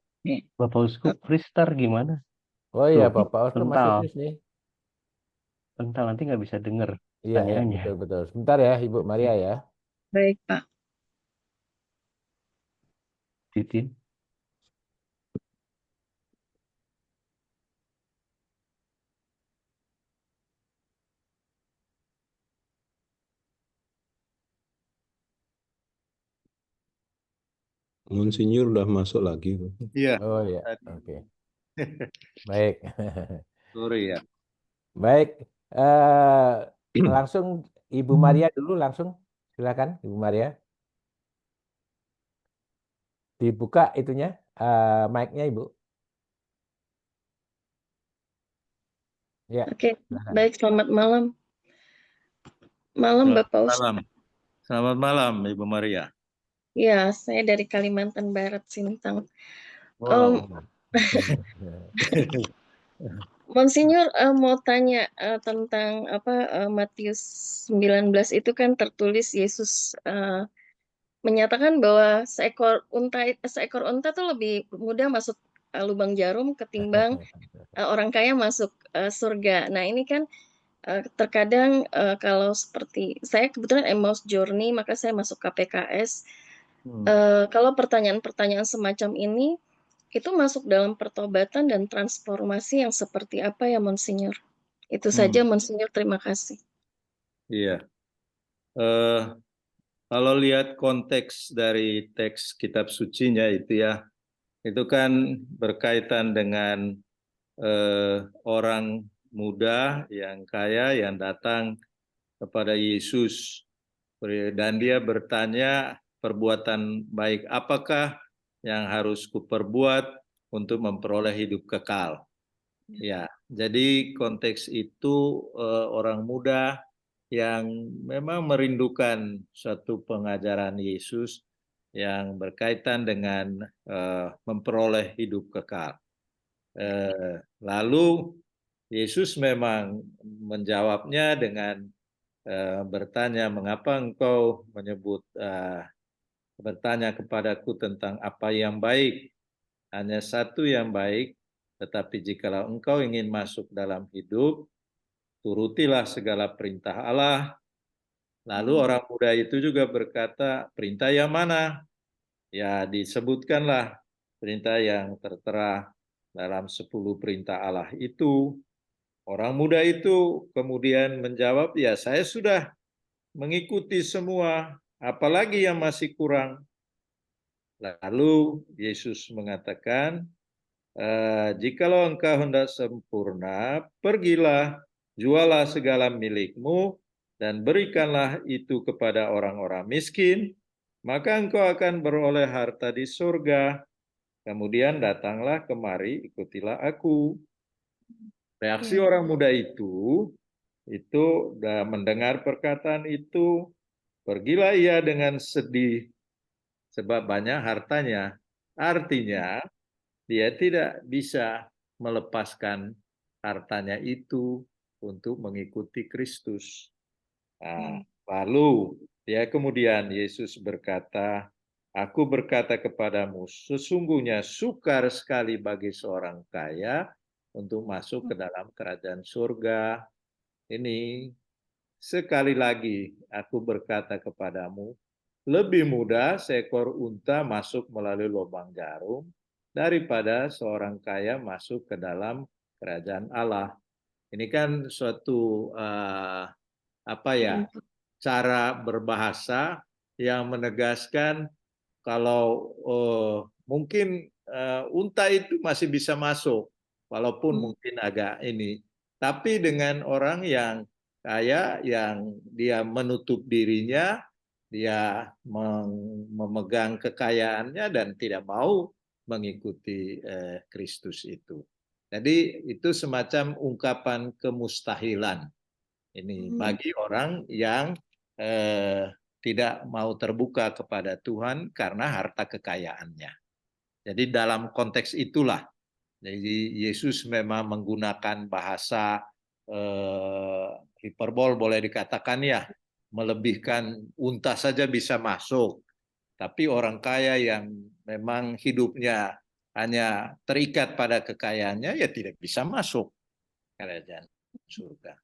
Bapak Uskup, Frister gimana? Oh iya, Tuh, Bapak Uskup masih kental. Fris nih. Kental, nanti nggak bisa denger Iya, ya, pertanyaannya. betul. Sebentar ya, Ibu Maria ya. Baik, Pak. Titin. Monsinyur udah masuk lagi. Iya. Oh iya, oke. Baik. Sorry ya. Baik. Langsung Ibu Maria dulu langsung. Silakan Ibu Maria. Dibuka itunya, mic-nya Ibu. Ya. Oke, silakan. baik, selamat malam. Malam Selamat Bapak Uskup. malam. Selamat malam Ibu Maria. Ya, saya dari Kalimantan Barat, Sintang. Wow. Monsinyur mau tanya tentang Matius 19 itu kan tertulis Yesus menyatakan bahwa seekor unta tuh lebih mudah masuk lubang jarum ketimbang orang kaya masuk surga. Nah, ini kan terkadang kalau seperti saya kebetulan Emmaus Journey, maka saya masuk KPKS. Kalau pertanyaan-pertanyaan semacam ini itu masuk dalam pertobatan dan transformasi yang seperti apa ya, Monsinyur? Itu saja, Monsinyur. Terima kasih. Iya. Kalau lihat konteks dari teks kitab sucinya itu ya, itu kan berkaitan dengan orang muda yang kaya yang datang kepada Yesus dan dia bertanya, perbuatan baik apakah yang harus kuperbuat untuk memperoleh hidup kekal. Ya, jadi konteks itu orang muda yang memang merindukan suatu pengajaran Yesus yang berkaitan dengan memperoleh hidup kekal. Lalu Yesus memang menjawabnya dengan bertanya, mengapa engkau bertanya kepadaku tentang apa yang baik? Hanya satu yang baik, tetapi jikalau engkau ingin masuk dalam hidup, turutilah segala perintah Allah. Lalu orang muda itu juga berkata, perintah yang mana? Ya, disebutkanlah perintah yang tertera dalam 10 perintah Allah itu. Orang muda itu kemudian menjawab, ya saya sudah mengikuti semua, apalagi yang masih kurang. Lalu Yesus mengatakan, jikalau engkau hendak sempurna, pergilah, jualah segala milikmu, dan berikanlah itu kepada orang-orang miskin, maka engkau akan beroleh harta di surga. Kemudian datanglah kemari, ikutilah aku. Reaksi orang muda itu mendengar perkataan itu, pergilah ia dengan sedih, sebab banyak hartanya. Artinya, dia tidak bisa melepaskan hartanya itu untuk mengikuti Kristus. Nah, lalu kemudian Yesus berkata, aku berkata kepadamu, sesungguhnya sukar sekali bagi seorang kaya untuk masuk ke dalam kerajaan surga. Ini sekali lagi aku berkata kepadamu, lebih mudah seekor unta masuk melalui lubang jarum daripada seorang kaya masuk ke dalam kerajaan Allah. Ini kan suatu cara berbahasa yang menegaskan kalau mungkin unta itu masih bisa masuk, walaupun mungkin agak ini. Tapi dengan orang yang kaya, yang dia menutup dirinya, dia memegang kekayaannya dan tidak mau mengikuti Kristus itu. Jadi itu semacam ungkapan kemustahilan ini bagi orang yang tidak mau terbuka kepada Tuhan karena harta kekayaannya. Jadi dalam konteks itulah, jadi Yesus memang menggunakan bahasa hiperbol boleh dikatakan ya, melebihkan unta saja bisa masuk. Tapi orang kaya yang memang hidupnya hanya terikat pada kekayaannya, ya tidak bisa masuk kerajaan surga.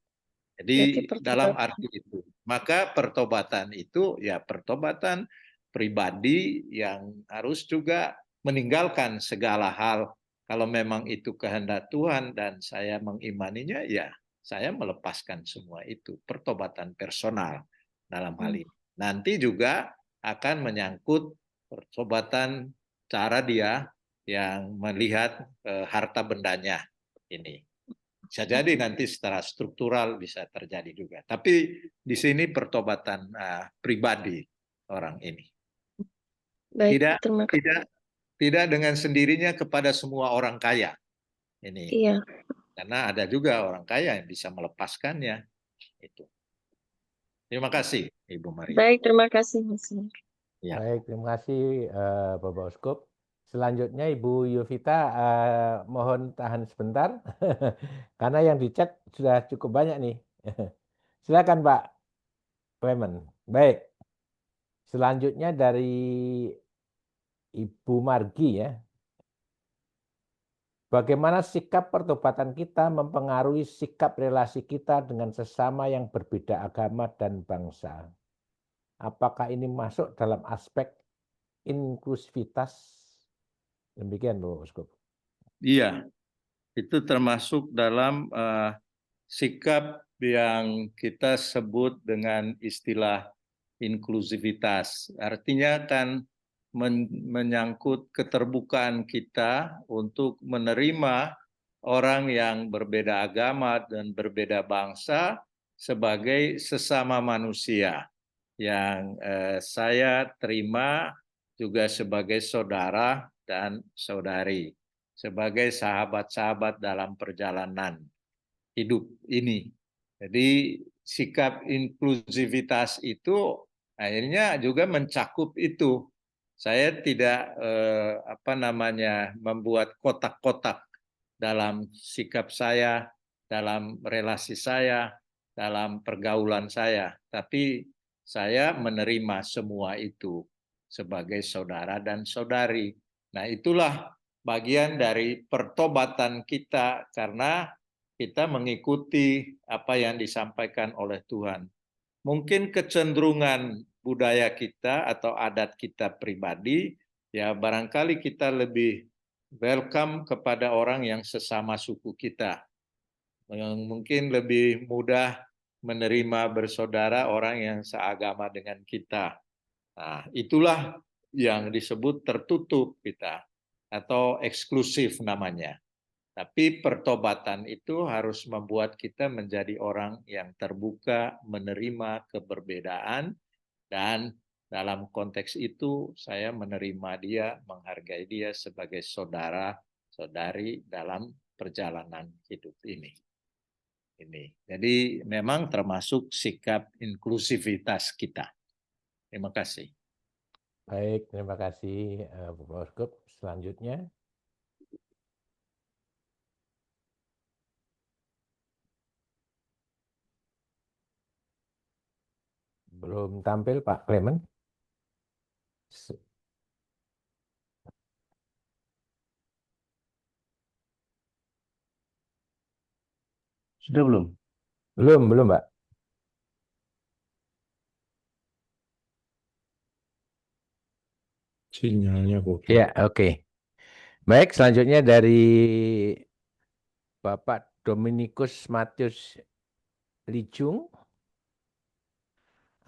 Jadi dalam arti itu, maka pertobatan itu ya pertobatan pribadi yang harus juga meninggalkan segala hal. Kalau memang itu kehendak Tuhan dan saya mengimaninya, ya saya melepaskan semua itu. Pertobatan personal dalam hal ini. Nanti juga akan menyangkut pertobatan cara dia yang melihat harta bendanya ini. Bisa jadi nanti secara struktural bisa terjadi juga. Tapi di sini pertobatan pribadi orang ini. Baik, Tidak dengan sendirinya kepada semua orang kaya. Ini. Iya. Karena ada juga orang kaya yang bisa melepaskannya. Itu. Terima kasih, Ibu Maria. Baik, terima kasih, Mas. Ya. Baik, terima kasih Bapak Uskup. Selanjutnya Ibu Yovita mohon tahan sebentar karena yang di chat sudah cukup banyak nih. Silakan Pak Clement. Baik. Selanjutnya dari Ibu Margi ya. Bagaimana sikap pertobatan kita mempengaruhi sikap relasi kita dengan sesama yang berbeda agama dan bangsa? Apakah ini masuk dalam aspek inklusivitas? Demikian Bapak Uskup. Iya, itu termasuk dalam sikap yang kita sebut dengan istilah inklusivitas. Artinya kan menyangkut keterbukaan kita untuk menerima orang yang berbeda agama dan berbeda bangsa sebagai sesama manusia yang saya terima juga sebagai saudara dan saudari, sebagai sahabat-sahabat dalam perjalanan hidup ini. Jadi sikap inklusivitas itu akhirnya juga mencakup itu. Saya tidak membuat kotak-kotak dalam sikap saya, dalam relasi saya, dalam pergaulan saya, tapi saya menerima semua itu sebagai saudara dan saudari. Nah, itulah bagian dari pertobatan kita karena kita mengikuti apa yang disampaikan oleh Tuhan. Mungkin kecenderungan budaya kita atau adat kita pribadi, ya barangkali kita lebih welcome kepada orang yang sesama suku kita. Mungkin lebih mudah menerima bersaudara orang yang seagama dengan kita. Nah, itulah yang disebut tertutup kita atau eksklusif namanya. Tapi pertobatan itu harus membuat kita menjadi orang yang terbuka, menerima keberbedaan, dan dalam konteks itu saya menerima dia, menghargai dia sebagai saudara, saudari dalam perjalanan hidup ini. Jadi memang termasuk sikap inklusivitas kita. Terima kasih. Baik, terima kasih Bapak Uskup. Selanjutnya. Belum tampil Pak Clement. Sudah belum? Belum Pak. Sinyalnya kok. Ya, oke. Baik, selanjutnya dari Bapak Dominikus Matius Lijung.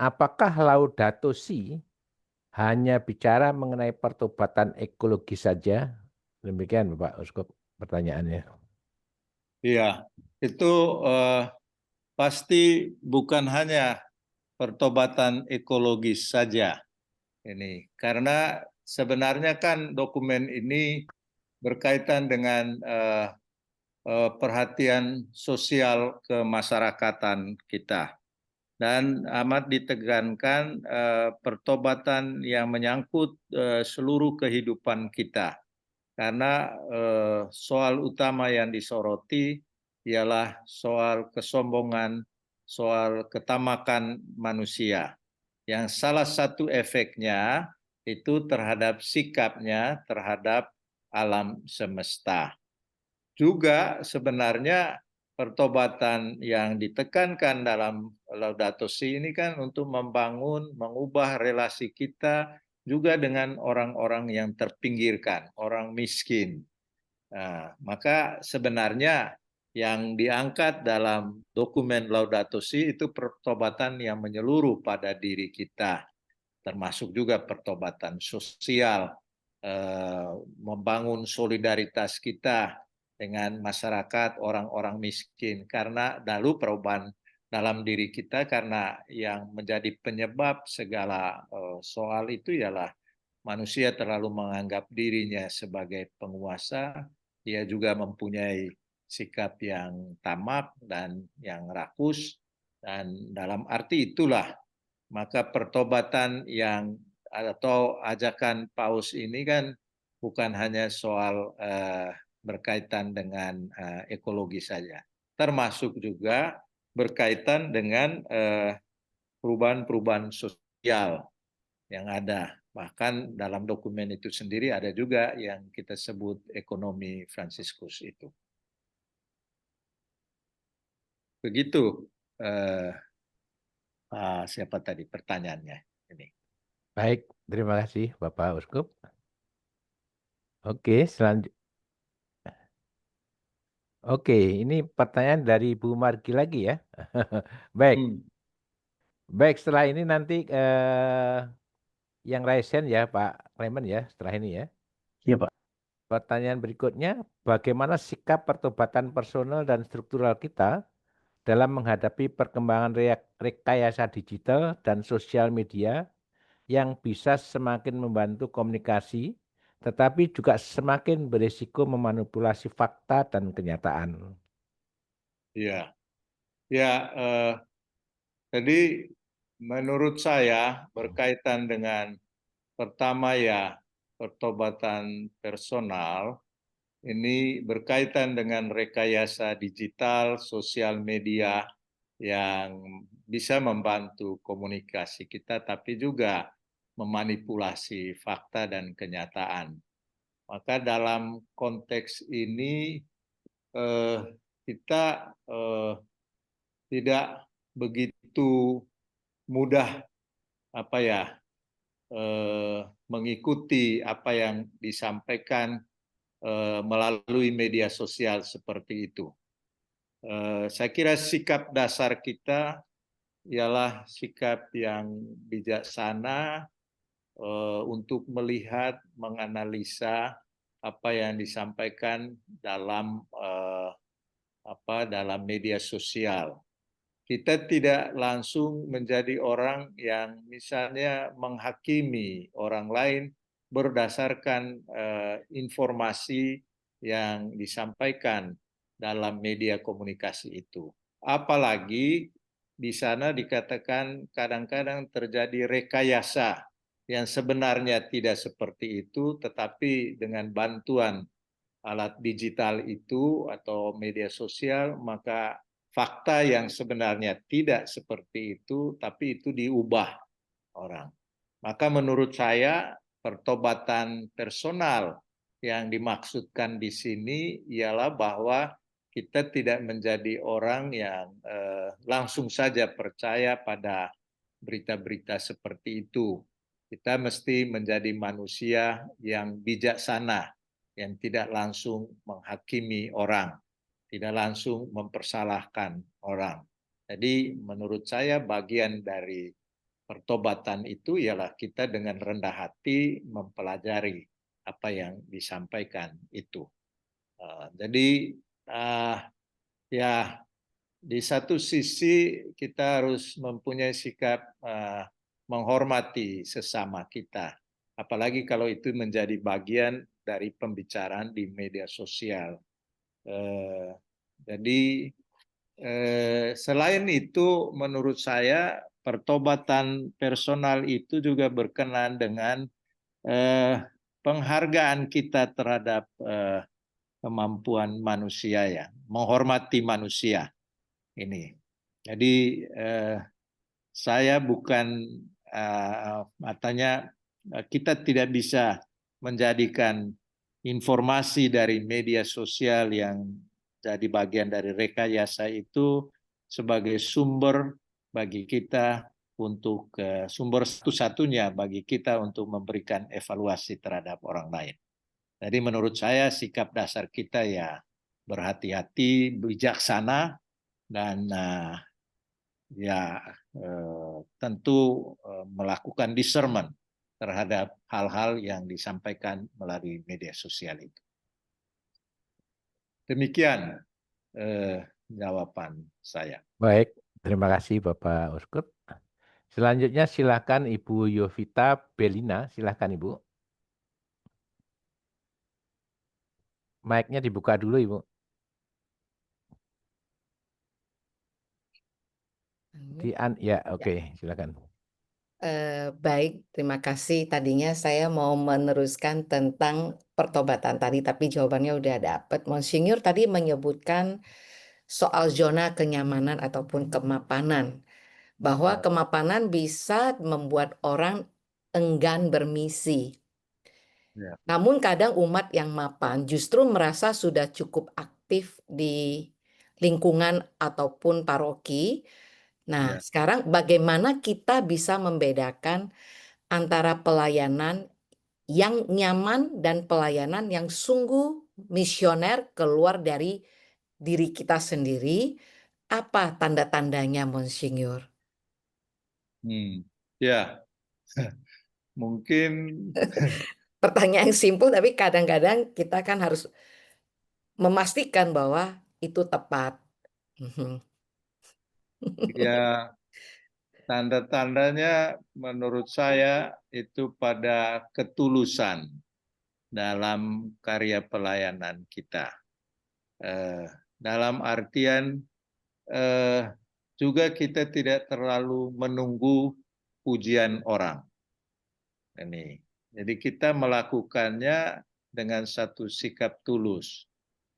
Apakah Laudato Si hanya bicara mengenai pertobatan ekologi saja? Demikian Bapak Uskup pertanyaannya. Iya, itu pasti bukan hanya pertobatan ekologis saja ini, karena sebenarnya kan dokumen ini berkaitan dengan perhatian sosial kemasyarakatan kita dan amat ditekankan pertobatan yang menyangkut seluruh kehidupan kita. Karena soal utama yang disoroti ialah soal kesombongan, soal ketamakan manusia. Yang salah satu efeknya itu terhadap sikapnya terhadap alam semesta. Juga sebenarnya pertobatan yang ditekankan dalam Laudato Si ini kan untuk membangun, mengubah relasi kita juga dengan orang-orang yang terpinggirkan, orang miskin. Nah, maka sebenarnya yang diangkat dalam dokumen Laudato Si itu pertobatan yang menyeluruh pada diri kita, termasuk juga pertobatan sosial, membangun solidaritas kita dengan masyarakat orang-orang miskin. Karena lalu perubahan dalam diri kita, karena yang menjadi penyebab segala soal itu ialah manusia terlalu menganggap dirinya sebagai penguasa. Dia juga mempunyai sikap yang tamak dan yang rakus, dan dalam arti itulah maka pertobatan yang atau ajakan Paus ini kan bukan hanya soal berkaitan dengan ekologi saja, termasuk juga berkaitan dengan perubahan-perubahan sosial yang ada. Bahkan dalam dokumen itu sendiri ada juga yang kita sebut ekonomi Fransiskus itu. Begitu siapa tadi pertanyaannya ini. Baik, terima kasih Bapak Uskup. Oke, selanjutnya. Oke, ini pertanyaan dari Bu Margi lagi ya. Baik. Baik, setelah ini nanti yang raise hand ya Pak Raymond ya, setelah ini ya. Iya, Pak. Pertanyaan berikutnya, bagaimana sikap pertobatan personal dan struktural kita dalam menghadapi perkembangan rekayasa digital dan sosial media yang bisa semakin membantu komunikasi, tetapi juga semakin berisiko memanipulasi fakta dan kenyataan. Ya, ya. Jadi menurut saya berkaitan dengan pertama ya pertobatan personal ini berkaitan dengan rekayasa digital, sosial media yang bisa membantu komunikasi kita, tapi juga memanipulasi fakta dan kenyataan. Maka dalam konteks ini kita tidak begitu mudah mengikuti apa yang disampaikan melalui media sosial seperti itu. Saya kira sikap dasar kita ialah sikap yang bijaksana untuk melihat, menganalisa apa yang disampaikan dalam media sosial. Kita tidak langsung menjadi orang yang misalnya menghakimi orang lain berdasarkan informasi yang disampaikan dalam media komunikasi itu. Apalagi di sana dikatakan kadang-kadang terjadi rekayasa yang sebenarnya tidak seperti itu, tetapi dengan bantuan alat digital itu atau media sosial, maka fakta yang sebenarnya tidak seperti itu, tapi itu diubah orang. Maka menurut saya pertobatan personal yang dimaksudkan di sini ialah bahwa kita tidak menjadi orang yang langsung saja percaya pada berita-berita seperti itu. Kita mesti menjadi manusia yang bijaksana, yang tidak langsung menghakimi orang, tidak langsung mempersalahkan orang. Jadi menurut saya bagian dari pertobatan itu ialah kita dengan rendah hati mempelajari apa yang disampaikan itu. Jadi ya di satu sisi kita harus mempunyai sikap menghormati sesama kita, apalagi kalau itu menjadi bagian dari pembicaraan di media sosial. Jadi selain itu menurut saya pertobatan personal itu juga berkenaan dengan penghargaan kita terhadap kemampuan manusia ya, menghormati manusia ini. Jadi saya bukan kita tidak bisa menjadikan informasi dari media sosial yang jadi bagian dari rekayasa itu sebagai sumber bagi kita untuk sumber satu-satunya bagi kita untuk memberikan evaluasi terhadap orang lain. Jadi menurut saya sikap dasar kita ya berhati-hati, bijaksana, dan tentu melakukan discernment terhadap hal-hal yang disampaikan melalui media sosial itu. Demikian jawaban saya. Baik, terima kasih Bapak Uskup. Selanjutnya silakan Ibu Yovita Belina, silakan Ibu. Mic-nya dibuka dulu Ibu. Ya, oke, silakan. Baik, terima kasih. Tadinya saya mau meneruskan tentang pertobatan tadi, tapi jawabannya udah dapat. Monsinyur tadi menyebutkan soal zona kenyamanan ataupun kemapanan, bahwa kemapanan bisa membuat orang enggan bermisi. Ya. Namun kadang umat yang mapan justru merasa sudah cukup aktif di lingkungan ataupun paroki. Nah, Ya. sekarang bagaimana kita bisa membedakan antara pelayanan yang nyaman dan pelayanan yang sungguh misioner keluar dari diri kita sendiri? Apa tanda-tandanya, Monsinyur? Ya, mungkin Pertanyaan yang simpel, tapi kadang-kadang kita kan harus memastikan bahwa itu tepat. ya tanda-tandanya menurut saya itu pada ketulusan dalam karya pelayanan kita. Dalam artian juga kita tidak terlalu menunggu pujian orang. Ini. Jadi kita melakukannya dengan satu sikap tulus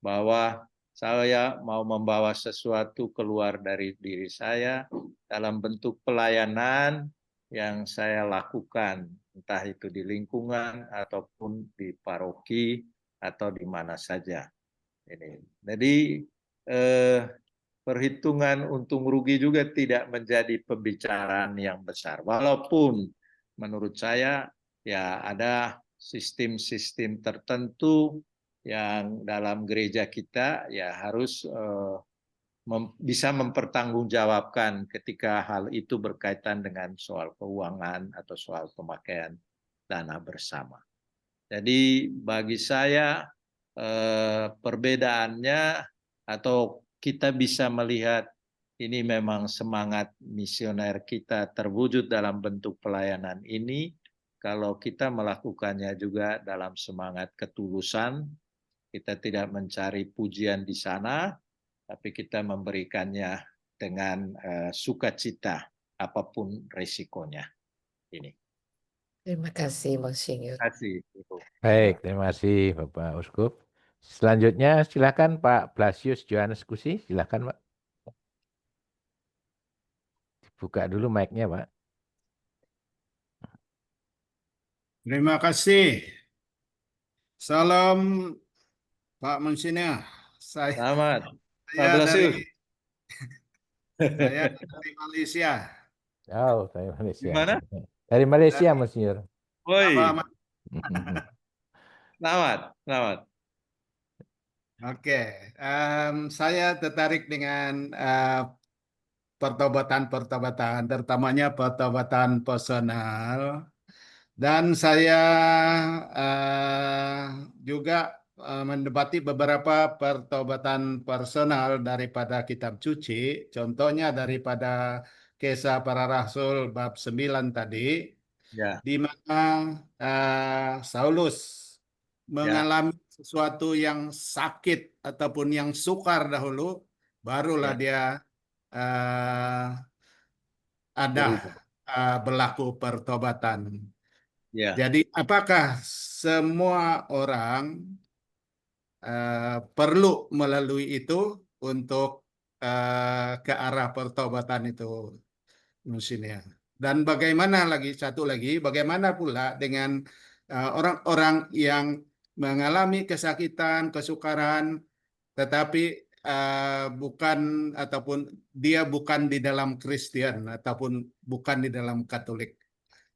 bahwa saya mau membawa sesuatu keluar dari diri saya dalam bentuk pelayanan yang saya lakukan, entah itu di lingkungan ataupun di paroki atau di mana saja. Ini. Jadi perhitungan untung rugi juga tidak menjadi pembicaraan yang besar. Walaupun menurut saya ya ada sistem-sistem tertentu yang dalam gereja kita ya harus bisa mempertanggungjawabkan ketika hal itu berkaitan dengan soal keuangan atau soal pemakaian dana bersama. Jadi bagi saya perbedaannya atau kita bisa melihat ini memang semangat misioner kita terwujud dalam bentuk pelayanan ini kalau kita melakukannya juga dalam semangat ketulusan. Kita tidak mencari pujian di sana, tapi kita memberikannya dengan sukacita apapun resikonya. Ini. Terima kasih, Monsinyur. Terima kasih, Ibu. Baik, terima kasih Bapak Uskup. Selanjutnya silakan Pak Blasius Johannes Kusi, silakan Pak. Buka dulu mic-nya Pak. Terima kasih. Salam Pak Monsinyur. Selamat, Pak Saya Blasius. saya dari Malaysia. Oh, dari Malaysia. Gimana? Dari Malaysia, Monsinyur. Woi, Apa, selamat. Oke, saya tertarik dengan pertobatan, terutamanya pertobatan personal, dan saya juga mendapati beberapa pertobatan personal daripada kitab suci, contohnya daripada Kisah Para Rasul bab 9 tadi, Ya, di mana Saulus mengalami sesuatu yang sakit ataupun yang sukar dahulu, barulah ya. dia ada Berubah. berlaku pertobatan. Ya, Jadi apakah semua orang perlu melalui itu untuk ke arah pertobatan itu, Monsinyur? Dan bagaimana satu lagi, bagaimana pula dengan orang-orang yang mengalami kesakitan, kesukaran, tetapi bukan ataupun dia bukan di dalam Kristen ataupun bukan di dalam Katolik?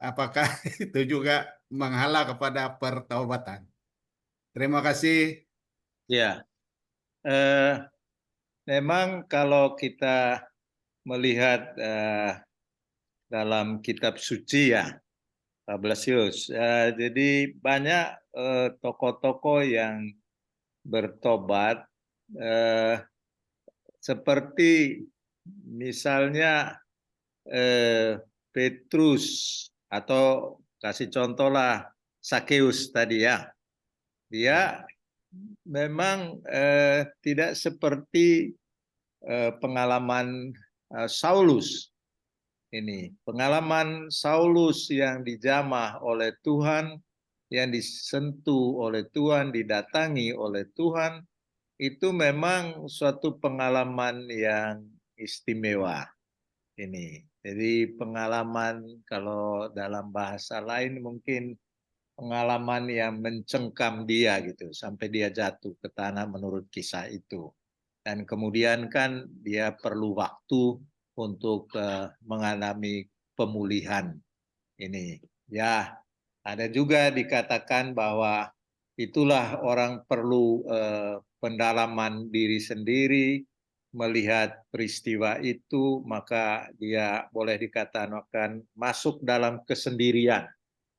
Apakah itu juga menghala kepada pertobatan? Terima kasih. ya. Memang kalau kita melihat dalam kitab suci ya, Pak Blasius, jadi banyak tokoh-tokoh yang bertobat, seperti misalnya Petrus atau kasih contohlah Sakeus tadi ya, dia memang tidak seperti pengalaman Saulus. Ini pengalaman Saulus yang dijamah oleh Tuhan, yang disentuh oleh Tuhan, didatangi oleh Tuhan, itu memang suatu pengalaman yang istimewa. Ini, jadi pengalaman kalau dalam bahasa lain mungkin pengalaman yang mencengkam dia gitu, sampai dia jatuh ke tanah menurut kisah itu. Dan kemudian kan dia perlu waktu untuk mengalami pemulihan ini. Ya, ada juga dikatakan bahwa itulah orang perlu pendalaman diri sendiri, melihat peristiwa itu, maka dia boleh dikatakan masuk dalam kesendirian.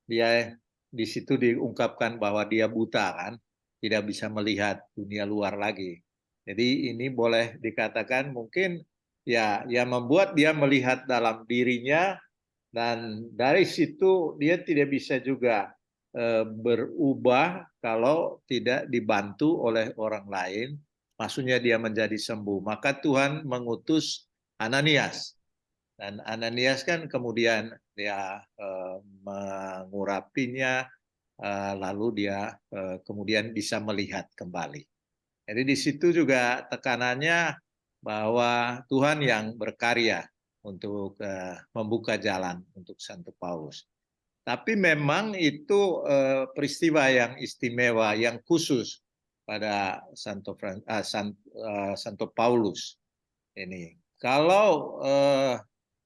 Dia di situ diungkapkan bahwa dia buta kan, tidak bisa melihat dunia luar lagi. Jadi ini boleh dikatakan mungkin ya membuat dia melihat dalam dirinya, dan dari situ dia tidak bisa juga berubah kalau tidak dibantu oleh orang lain. Maksudnya dia menjadi sembuh. Maka Tuhan mengutus Ananias. Dan Ananias kan kemudian dia mengurapinya, lalu dia kemudian bisa melihat kembali. Jadi di situ juga tekanannya bahwa Tuhan yang berkarya untuk membuka jalan untuk Santo Paulus. Tapi memang itu peristiwa yang istimewa, yang khusus pada Santo Paulus ini. Kalau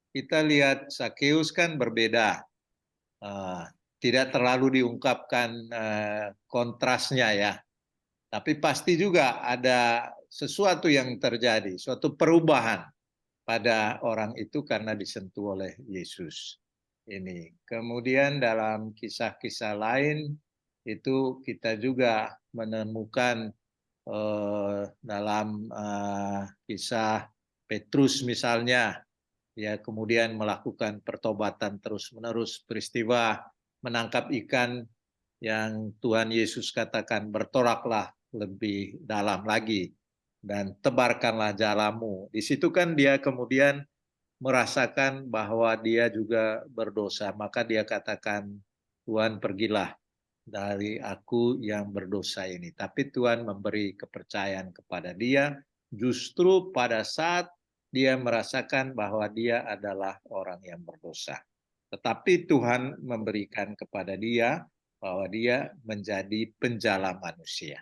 kita lihat Sakeus kan berbeda, tidak terlalu diungkapkan kontrasnya ya. Tapi pasti juga ada sesuatu yang terjadi, suatu perubahan pada orang itu karena disentuh oleh Yesus ini. Kemudian dalam kisah-kisah lain itu kita juga menemukan dalam kisah Petrus misalnya, ya kemudian melakukan pertobatan terus-menerus, peristiwa menangkap ikan yang Tuhan Yesus katakan bertolaklah lebih dalam lagi dan tebarkanlah jalamu. Di situ kan dia kemudian merasakan bahwa dia juga berdosa, maka dia katakan, Tuhan pergilah dari aku yang berdosa ini. Tapi Tuhan memberi kepercayaan kepada dia, justru pada saat dia merasakan bahwa dia adalah orang yang berdosa. Tetapi Tuhan memberikan kepada dia bahwa dia menjadi penjala manusia.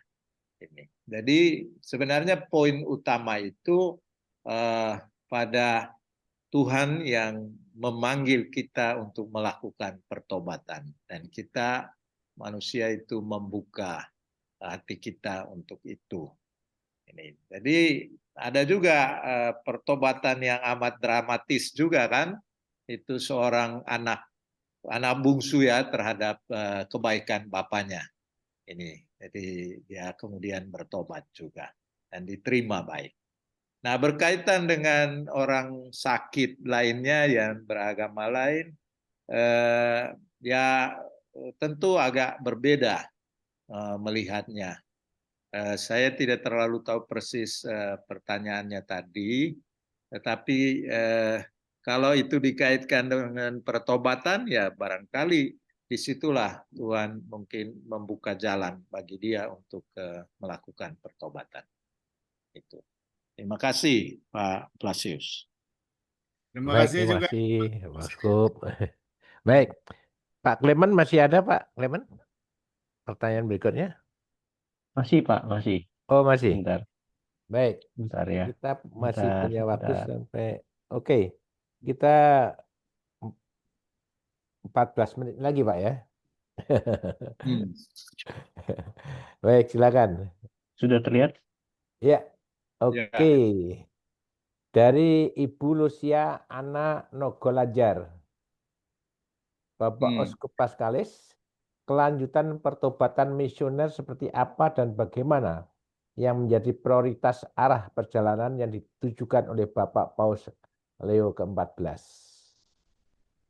Ini. Jadi sebenarnya poin utama itu pada Tuhan yang memanggil kita untuk melakukan pertobatan, dan kita manusia itu membuka hati kita untuk itu. Ini. Jadi ada juga pertobatan yang amat dramatis juga kan, itu seorang anak bungsu ya terhadap kebaikan bapaknya. Ini, jadi dia kemudian bertobat juga dan diterima baik. Nah, berkaitan dengan orang sakit lainnya yang beragama lain, ya tentu agak berbeda melihatnya. Saya tidak terlalu tahu persis pertanyaannya tadi, tetapi kalau itu dikaitkan dengan pertobatan, ya barangkali disitulah Tuhan mungkin membuka jalan bagi dia untuk melakukan pertobatan. Itu. Terima kasih Pak Blasius. Terima Baik, kasih terima juga. kasih Pak Uskup. Baik, Pak Clement masih ada Pak Clement? Pertanyaan berikutnya? Masih Pak, masih. Oh masih. Bentar, Baik, bentar ya. kita masih Bentar, punya waktu bentar. sampai, oke, kita 14 menit lagi Pak ya. Baik, silakan. Sudah terlihat? Ya, oke. Ya. Dari Ibu Lucia Ana Nogolajar, Bapak Uskup Paskalis, kelanjutan pertobatan misioner seperti apa dan bagaimana yang menjadi prioritas arah perjalanan yang ditujukan oleh Bapak Paus Leo ke-14?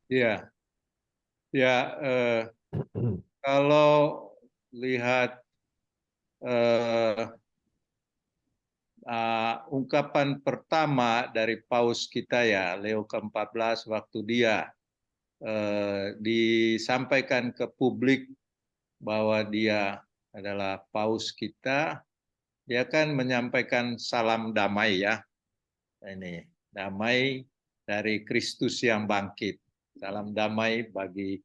Ya, ya. Kalau lihat ungkapan pertama dari Paus kita ya, Leo ke-14, waktu dia disampaikan ke publik bahwa dia adalah Paus kita, dia kan menyampaikan salam damai ya. Ini damai dari Kristus yang bangkit. Salam damai bagi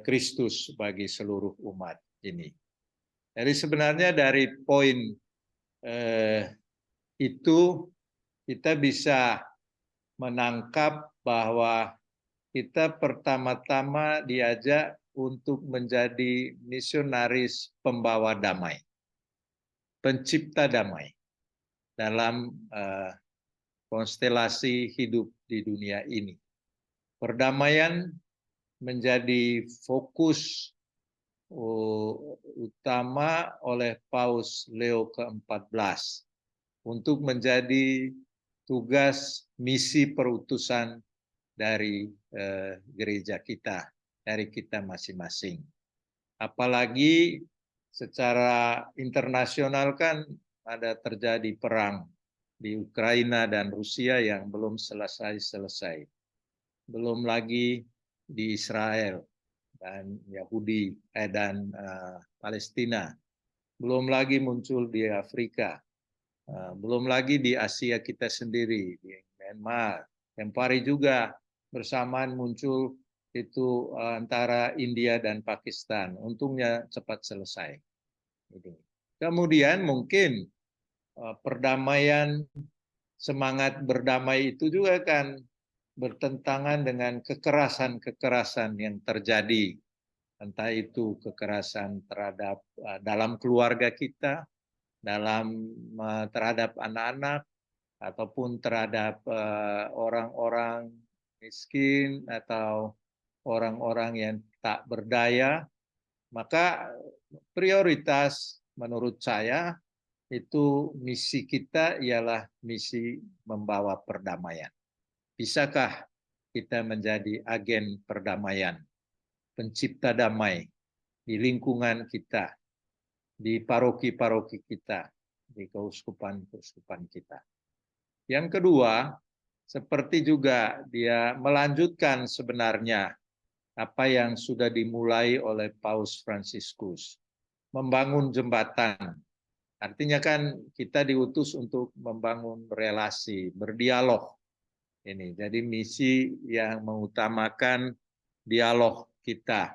Kristus bagi seluruh umat ini. Jadi sebenarnya dari poin itu kita bisa menangkap bahwa kita pertama-tama diajak untuk menjadi misionaris pembawa damai, pencipta damai. dalam konstelasi hidup di dunia ini. Perdamaian menjadi fokus utama oleh Paus Leo ke-14 untuk menjadi tugas misi perutusan dari gereja kita, dari kita masing-masing. Apalagi secara internasional kan ada terjadi perang di Ukraina dan Rusia yang belum selesai-selesai. Belum lagi di Israel dan Yahudi dan Palestina. Belum lagi muncul di Afrika. Belum lagi di Asia kita sendiri, di Myanmar. Kemarin juga bersamaan muncul itu antara India dan Pakistan. Untungnya cepat selesai. Kemudian mungkin perdamaian, semangat berdamai itu juga kan bertentangan dengan kekerasan-kekerasan yang terjadi. Entah itu kekerasan terhadap dalam keluarga kita, terhadap anak-anak, ataupun terhadap orang-orang miskin atau orang-orang yang tak berdaya. Maka prioritas menurut saya itu misi kita ialah misi membawa perdamaian. Bisakah kita menjadi agen perdamaian, pencipta damai di lingkungan kita, di paroki-paroki kita, di keuskupan-keuskupan kita. Yang kedua, seperti juga dia melanjutkan sebenarnya apa yang sudah dimulai oleh Paus Fransiskus, membangun jembatan. Artinya kan kita diutus untuk membangun relasi, berdialog. Ini jadi misi yang mengutamakan dialog kita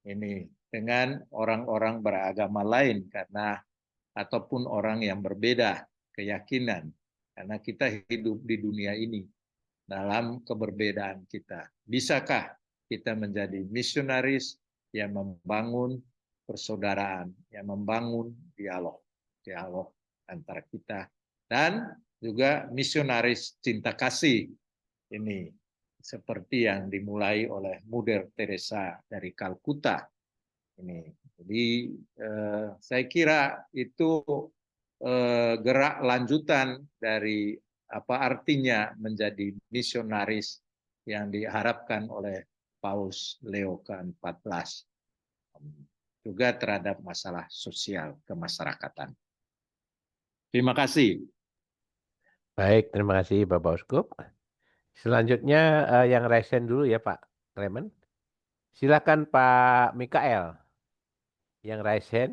ini dengan orang-orang beragama lain karena ataupun orang yang berbeda keyakinan karena kita hidup di dunia ini dalam keberbedaan kita. Bisakah kita menjadi misionaris yang membangun persaudaraan, yang membangun dialog antara kita dan juga misionaris cinta kasih ini seperti yang dimulai oleh Mother Teresa dari Kalkuta ini. Jadi saya kira itu gerak lanjutan dari apa artinya menjadi misionaris yang diharapkan oleh Paus Leo ke-14 juga terhadap masalah sosial kemasyarakatan. Terima kasih. Baik, terima kasih Bapak Uskup. Selanjutnya yang resen dulu ya Pak Raymond. Silakan Pak Mikael. Yang resen.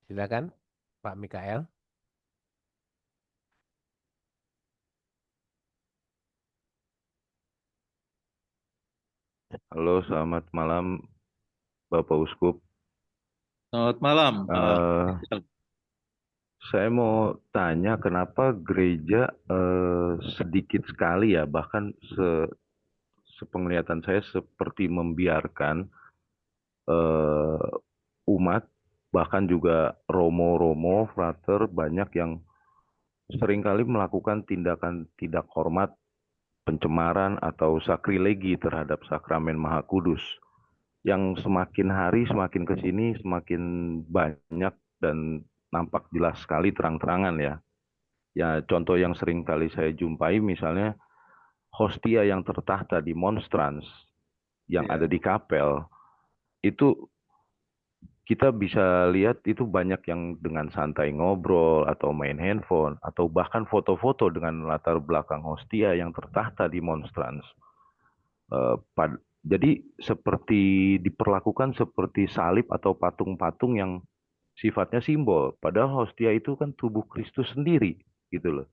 Silakan Pak Mikael. Halo, selamat malam Bapak Uskup. Selamat malam. Saya mau tanya kenapa gereja sedikit sekali ya, bahkan sepenglihatan saya seperti membiarkan umat, bahkan juga romo-romo, frater, banyak yang seringkali melakukan tindakan tidak hormat, pencemaran atau sakrilegi terhadap sakramen Maha Kudus. Yang semakin hari semakin ke sini semakin banyak dan nampak jelas sekali terang-terangan ya. Ya contoh yang sering kali saya jumpai misalnya hostia yang tertahta di monstrans yang ada di kapel itu kita bisa lihat itu banyak yang dengan santai ngobrol atau main handphone atau bahkan foto-foto dengan latar belakang hostia yang tertahta di monstrans. Jadi seperti diperlakukan seperti salib atau patung-patung yang sifatnya simbol. Padahal hostia itu kan tubuh Kristus sendiri, gitu loh.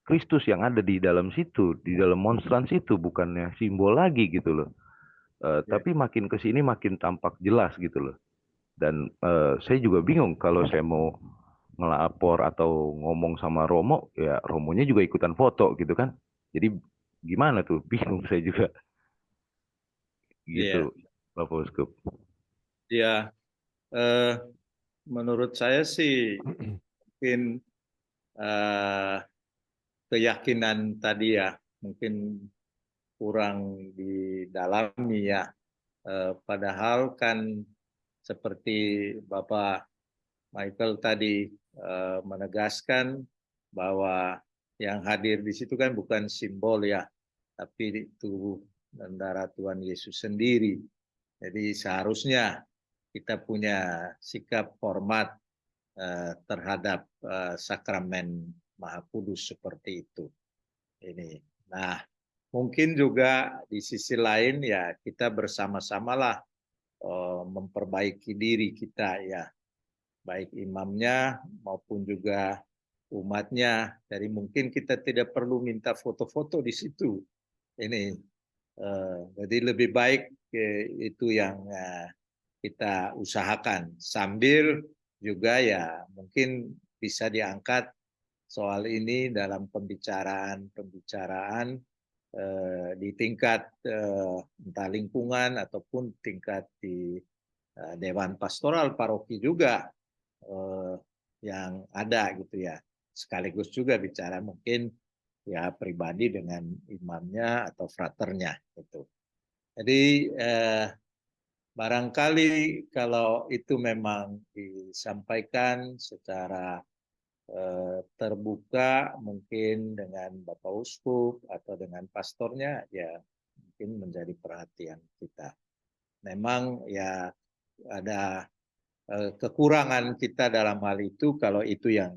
Kristus yang ada di dalam situ, di dalam monstrans itu, bukannya simbol lagi, gitu loh. Tapi makin ke sini makin tampak jelas, gitu loh. Dan saya juga bingung kalau saya mau ngelapor atau ngomong sama Romo, ya Romonya juga ikutan foto, gitu kan. Jadi gimana tuh? Bingung saya juga. Gitu, Bapak Uskup. Ya, menurut saya sih mungkin keyakinan tadi ya, mungkin kurang didalami ya. Padahal kan seperti Bapak Michael tadi menegaskan bahwa yang hadir di situ kan bukan simbol ya, tapi tubuh dan darah Tuhan Yesus sendiri. Jadi seharusnya kita punya sikap hormat terhadap sakramen Maha Kudus seperti itu. Ini. Nah, mungkin juga di sisi lain ya kita bersama-samalah memperbaiki diri kita ya, baik imamnya maupun juga umatnya. Jadi mungkin kita tidak perlu minta foto-foto di situ. Ini, jadi lebih baik itu yang kita usahakan. Sambil juga ya mungkin bisa diangkat soal ini dalam pembicaraan di tingkat entah lingkungan ataupun tingkat di Dewan Pastoral Paroki juga yang ada gitu ya. Sekaligus juga bicara mungkin ya pribadi dengan imamnya atau fraternya gitu. Jadi barangkali kalau itu memang disampaikan secara terbuka mungkin dengan Bapak Uskup atau dengan pastornya ya mungkin menjadi perhatian kita. Memang ya ada kekurangan kita dalam hal itu kalau itu yang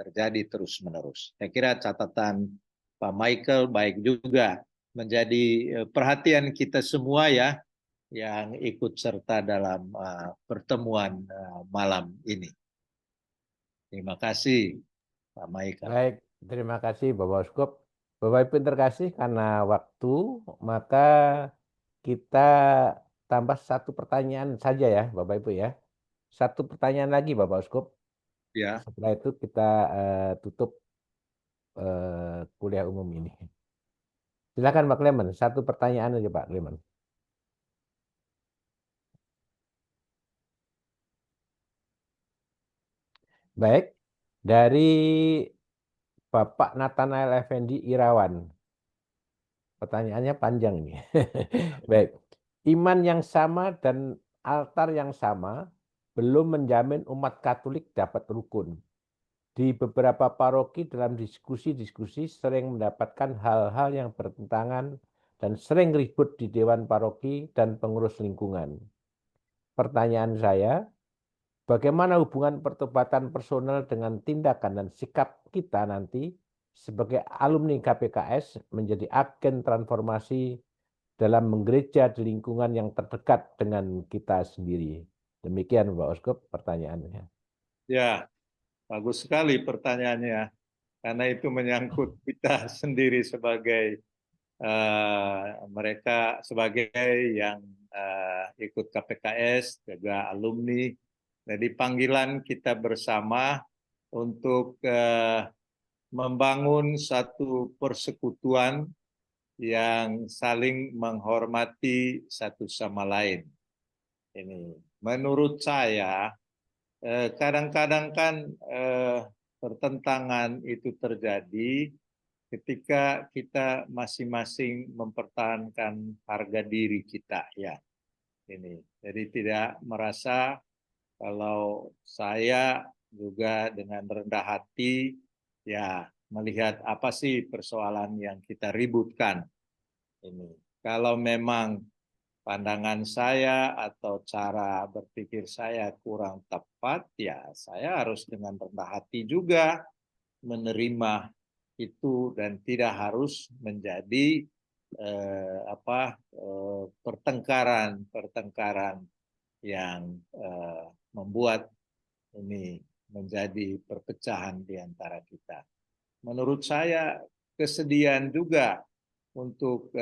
terjadi terus-menerus. Saya kira catatan Pak Michael baik juga menjadi perhatian kita semua ya yang ikut serta dalam pertemuan malam ini. Terima kasih Pak Michael. Baik, terima kasih Bapak Uskup. Bapak Ibu terkasih, karena waktu maka kita tambah satu pertanyaan saja ya Bapak Ibu ya. Satu pertanyaan lagi Bapak Uskup. Ya. Setelah itu kita tutup kuliah umum ini. Silakan Pak Clement, satu pertanyaan aja Pak Clement. Baik, dari Bapak Nathanael Effendi Irawan. Pertanyaannya panjang ini. Baik, iman yang sama dan altar yang sama belum menjamin umat Katolik dapat rukun. Di beberapa paroki dalam diskusi-diskusi sering mendapatkan hal-hal yang bertentangan dan sering ribut di dewan paroki dan pengurus lingkungan. Pertanyaan saya, bagaimana hubungan pertobatan personal dengan tindakan dan sikap kita nanti sebagai alumni KPKS menjadi agen transformasi dalam menggereja di lingkungan yang terdekat dengan kita sendiri? Demikian Pak Uskup pertanyaannya. Ya, bagus sekali pertanyaannya, karena itu menyangkut kita sendiri sebagai mereka sebagai yang ikut KPKS, juga alumni. Jadi panggilan kita bersama untuk membangun satu persekutuan yang saling menghormati satu sama lain. Ini menurut saya kadang-kadang kan pertentangan itu terjadi ketika kita masing-masing mempertahankan harga diri kita ya. Ini jadi tidak merasa kalau saya juga dengan rendah hati ya melihat apa sih persoalan yang kita ributkan ini. Kalau memang pandangan saya atau cara berpikir saya kurang tepat, ya saya harus dengan rendah hati juga menerima itu dan tidak harus menjadi pertengkaran yang membuat ini menjadi perpecahan di antara kita. Menurut saya kesedihan juga untuk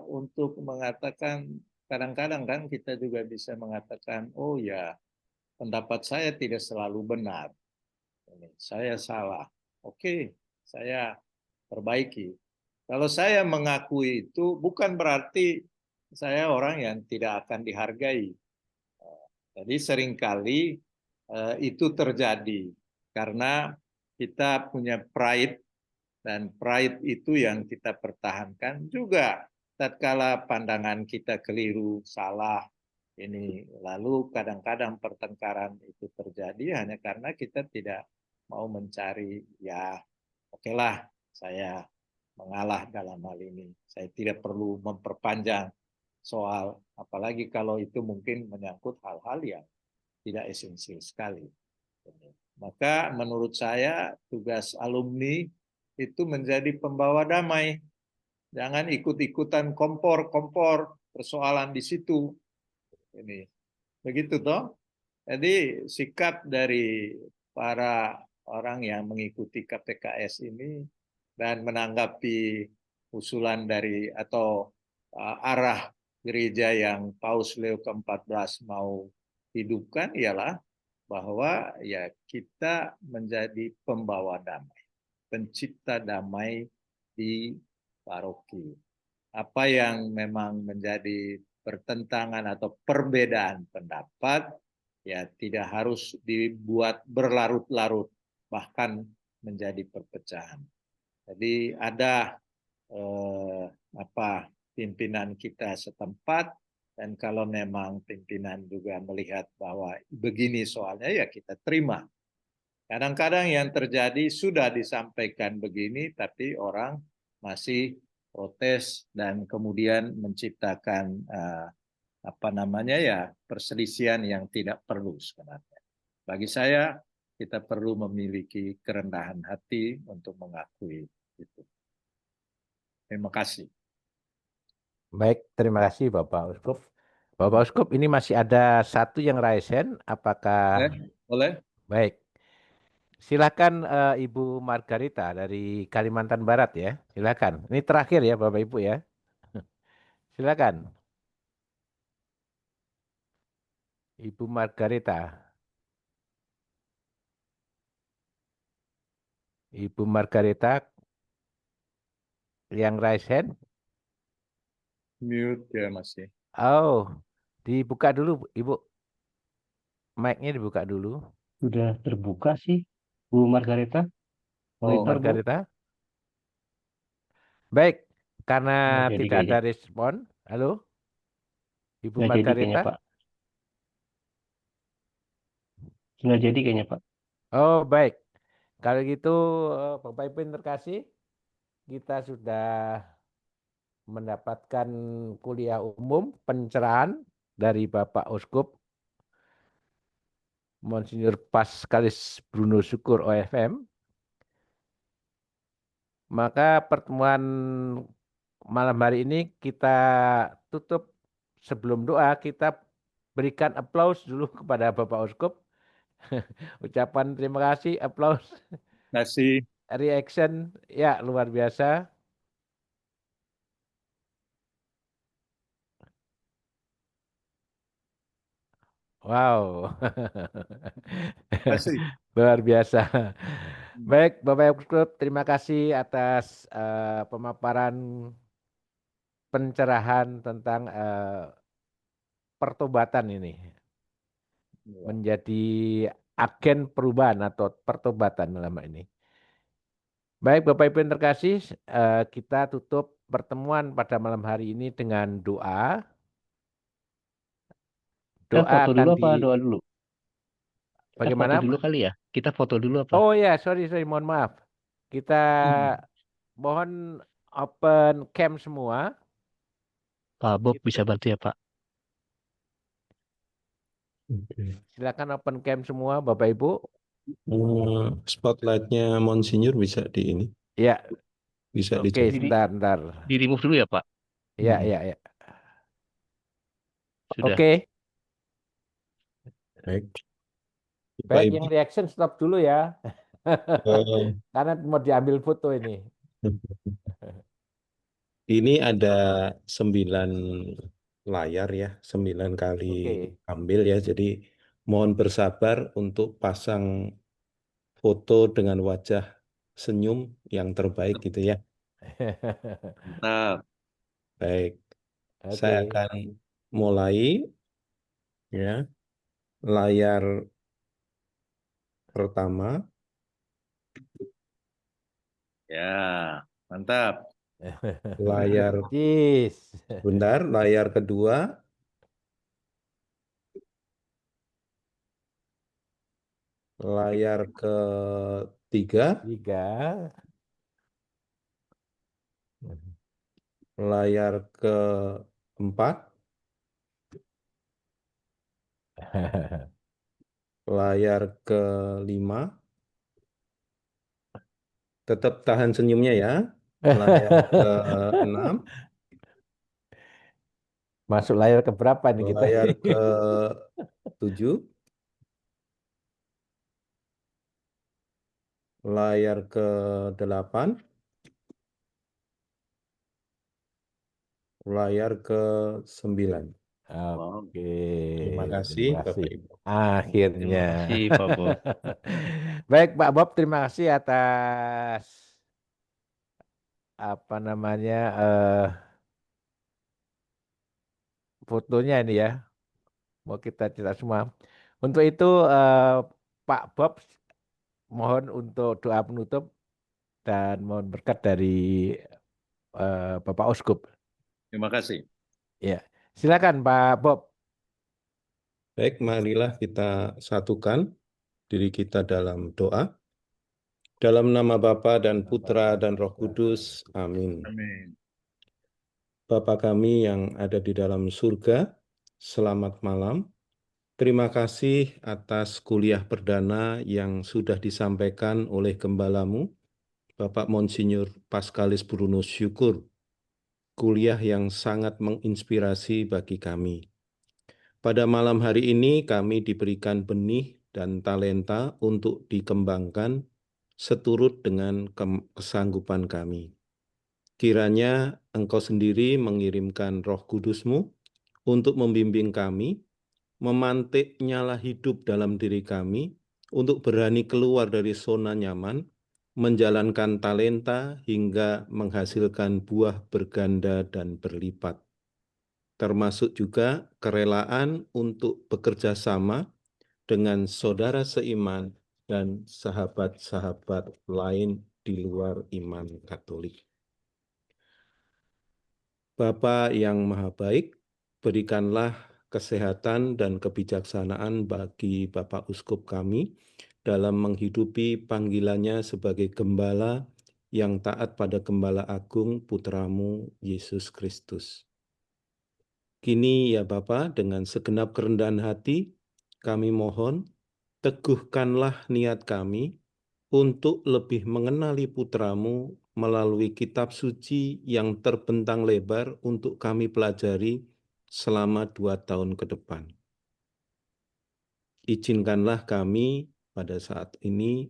untuk mengatakan kadang-kadang kan kita juga bisa mengatakan oh ya pendapat saya tidak selalu benar, saya salah, oke, saya perbaiki. Kalau saya mengakui itu bukan berarti saya orang yang tidak akan dihargai. Jadi seringkali itu terjadi karena kita punya pride, dan pride itu yang kita pertahankan juga tatkala pandangan kita keliru, salah, ini lalu kadang-kadang pertengkaran itu terjadi hanya karena kita tidak mau mencari, ya oke lah, saya mengalah dalam hal ini, saya tidak perlu memperpanjang soal, apalagi kalau itu mungkin menyangkut hal-hal yang tidak esensial sekali. Maka menurut saya tugas alumni itu menjadi pembawa damai. Jangan ikut-ikutan kompor persoalan di situ. Ini begitu toh. Jadi sikap dari para orang yang mengikuti KPKS ini dan menanggapi usulan dari atau arah gereja yang Paus Leo ke-14 mau hidupkan ialah bahwa ya kita menjadi pembawa damai, pencipta damai di paroki. Apa yang memang menjadi pertentangan atau perbedaan pendapat ya tidak harus dibuat berlarut-larut bahkan menjadi perpecahan. Jadi ada pimpinan kita setempat, dan kalau memang pimpinan juga melihat bahwa begini soalnya ya kita terima. Kadang-kadang yang terjadi sudah disampaikan begini tapi orang masih protes dan kemudian menciptakan perselisihan yang tidak perlu sebenarnya. Bagi saya kita perlu memiliki kerendahan hati untuk mengakui itu. Terima kasih. Baik, terima kasih Bapak Uskup. Bapak Uskup, ini masih ada satu yang raise hand. Apakah boleh? Baik. Silakan Ibu Margarita dari Kalimantan Barat ya. Silakan. Ini terakhir ya Bapak Ibu ya. Silakan. Ibu Margarita. Ibu Margarita yang raise hand. Mute ya masih. Oh, dibuka dulu Ibu. Mic-nya dibuka dulu. Sudah terbuka sih, Bu Margarita. Monitor, Bu. Margarita. Baik, karena Nggak jadi tidak ada kayaknya. respon. Halo? Ibu Nggak jadi kayaknya, Margarita? Pak. Nggak jadi kayaknya, Pak. Oh, baik. Kalau gitu, Bapak Ibu yang terkasih, kita sudah mendapatkan kuliah umum pencerahan dari Bapak Uskup Monsinyur Paskalis Bruno Syukur OFM. Maka pertemuan malam hari ini kita tutup. Sebelum doa kita berikan aplaus dulu kepada Bapak Uskup. Ucapan terima kasih, aplaus. Terima kasih. Reaction, ya luar biasa. Wow. Kasih. Luar biasa. Baik, Bapak Uskup, terima kasih atas pemaparan pencerahan tentang pertobatan ini. Menjadi agen perubahan atau pertobatan dalam hal ini. Baik, Bapak Ibu yang terkasih, kita tutup pertemuan pada malam hari ini dengan doa. Kita Doa foto akan dulu apa doa dulu? Kita Bagaimana? foto dulu kali ya? Kita foto dulu apa? Oh ya, sorry, mohon maaf. Kita mohon open cam semua. Pak Bob bisa bantu ya, Pak? Silakan open cam semua, Bapak Ibu. Spotlightnya Monsinyur bisa di ini. Ya. Bisa Oke, sebentar. Di remove dulu ya, Pak? Ya. Sudah. Oke. Baik. Baik, yang reaction stop dulu ya. Karena mau diambil foto ini. Ini ada 9 layar ya, 9 kali ambil ya. Jadi mohon bersabar untuk pasang foto dengan wajah senyum yang terbaik gitu ya. Baik. Saya akan mulai ya. Layar pertama Ya, mantap. Layar, Yes. bentar, layar kedua. Layar ketiga. 3. Layar keempat. Layar kelima. Tetap tahan senyumnya ya. Layar ke-6. Masuk layar ke berapa nih kita? Layar ke-7. Layar ke-8. Layar ke-9. Oke, Terima terima kasih kasih. Bapak Ibu. Akhirnya. Terima kasih Pak Bob. Baik Pak Bob, terima kasih atas apa namanya fotonya ini ya. Mau kita cerita semua. Untuk itu Pak Bob mohon untuk doa penutup dan mohon berkat dari Bapak Uskup. Terima kasih. Ya, silakan Pak Bob. Baik, marilah kita satukan diri kita dalam doa. Dalam nama Bapa dan Putra dan Roh Kudus. Amin. Amin. Bapa kami yang ada di dalam surga, selamat malam. Terima kasih atas kuliah perdana yang sudah disampaikan oleh Gembalamu, Bapak Monsinyur Paskalis Bruno Syukur. Kuliah yang sangat menginspirasi bagi kami. Pada malam hari ini kami diberikan benih dan talenta untuk dikembangkan seturut dengan kesanggupan kami. Kiranya Engkau sendiri mengirimkan Roh Kudus-Mu untuk membimbing kami, memantik nyala hidup dalam diri kami, untuk berani keluar dari zona nyaman, menjalankan talenta hingga menghasilkan buah berganda dan berlipat. Termasuk juga kerelaan untuk bekerja sama dengan saudara seiman dan sahabat-sahabat lain di luar iman Katolik. Bapa yang Maha Baik, berikanlah kesehatan dan kebijaksanaan bagi Bapak Uskup kami dalam menghidupi panggilannya sebagai gembala yang taat pada Gembala Agung Putramu Yesus Kristus. Kini ya Bapa, dengan segenap kerendahan hati, kami mohon, teguhkanlah niat kami untuk lebih mengenali Putramu melalui kitab suci yang terbentang lebar untuk kami pelajari selama 2 tahun ke depan. Izinkanlah kami pada saat ini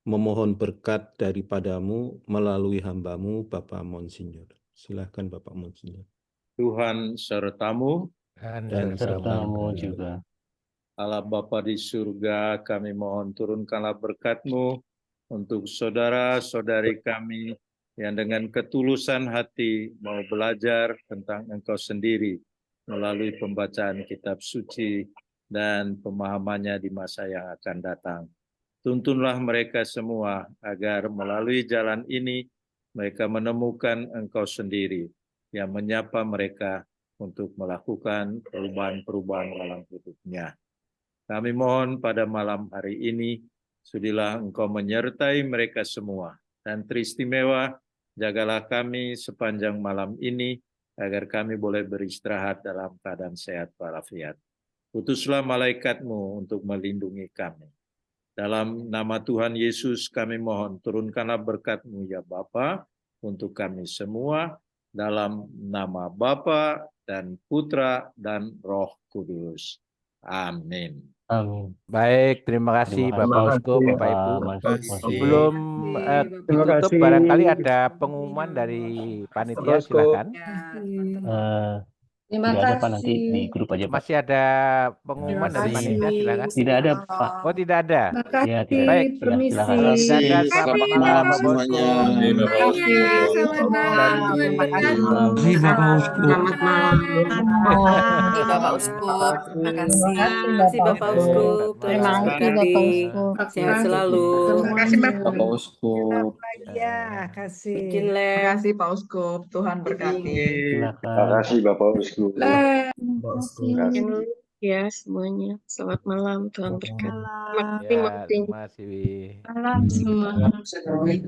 memohon berkat daripadamu melalui hamba-Mu Bapak Monsinyur. Silakan Bapak Monsinyur. Tuhan sertamu Dan sertamu juga. Allah Bapa di surga, kami mohon turunkanlah berkat-Mu untuk saudara-saudari kami yang dengan ketulusan hati mau belajar tentang Engkau sendiri melalui pembacaan kitab suci dan pemahamannya di masa yang akan datang. Tuntunlah mereka semua agar melalui jalan ini mereka menemukan Engkau sendiri yang menyapa mereka untuk melakukan perubahan-perubahan dalam hidupnya. Kami mohon pada malam hari ini, sudilah Engkau menyertai mereka semua. Dan teristimewa, jagalah kami sepanjang malam ini, agar kami boleh beristirahat dalam keadaan sehat walafiat. Utuslah malaikat-Mu untuk melindungi kami. Dalam nama Tuhan Yesus kami mohon, turunkanlah berkat-Mu ya Bapa untuk kami semua, dalam nama Bapa dan Putra dan Roh Kudus. Amin. Amin. Baik, terima kasih Terima Bapak kasih, Uskup, Bapak Pak Ibu. Monsinyur. Sebelum Terima ditutup, kasih. barangkali ada pengumuman dari panitia, silakan. Ya, Eh, Terima Tidak ada Pak, nanti di kasih. grup aja Pak. Masih ada Terima pengumuman dari kasih. panitia, silakan. Tidak ada Pak. Oh, tidak ada. Terima Ya, kasih, tidak. Baik. Ya, permisi. silakan. Kalau tidak ada, Terima selamat kasih malam Bapak Bapak Usko. Usko. Semuanya, selamat malam Dari Tuhan berkati. Terima Salam. Selamat malam. Terima kasih Bapak Uskup. Terima kasih. Terima kasih Bapak Oke, Uskup. selamat Tuhan malam. memberkati. Sehat selalu. Terima kasih Bapak Bapak Uskup. ya, kasih. Bikin Terima lem. kasih Pak Uskup, Tuhan berkati. Silakan. Terima kasih Bapak Uskup. Bikin dulu ya semuanya. Selamat malam, Tuhan berkati. Terima kasih Ya, Monsinyur. terima kasih. Wi. Malam semua.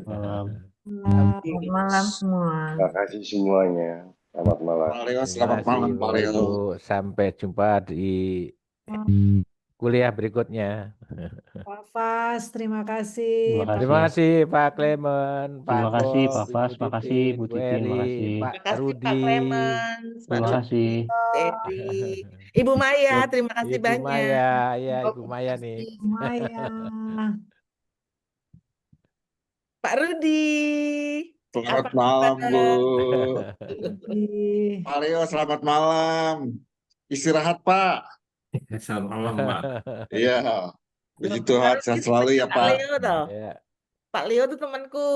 Malam. Selamat malam semua. Terima kasih semuanya. Selamat malam. Pak Leo, Terima selamat kasih malam Pak Bapak Leo. Ibu. Sampai jumpa di kuliah berikutnya. Pak Fas, terima kasih. Terima Terima kasih. kasih Pak Klemen, Pak Terima kasih Bob, Pak Fas, Ibu makasih Bu Bu Titin, Eri, makasih. Pak Terima kasih Pak Rudi. Clemens, Pak Terima kasih. Dedi, Ibu Maya, terima kasih Ibu banyak. Maya, ya Ibu Maya nih. Maya. Pak Rudi, Selamat apa malam kabar? Bu. Ih, Pak Leo, selamat malam. Istirahat Pak. Selamat malam Pak. Iya. Puji Tuhan, Pak Rudi sehat selalu ya Pak Pak. Leo toh. Ya. Pak Leo tuh temanku.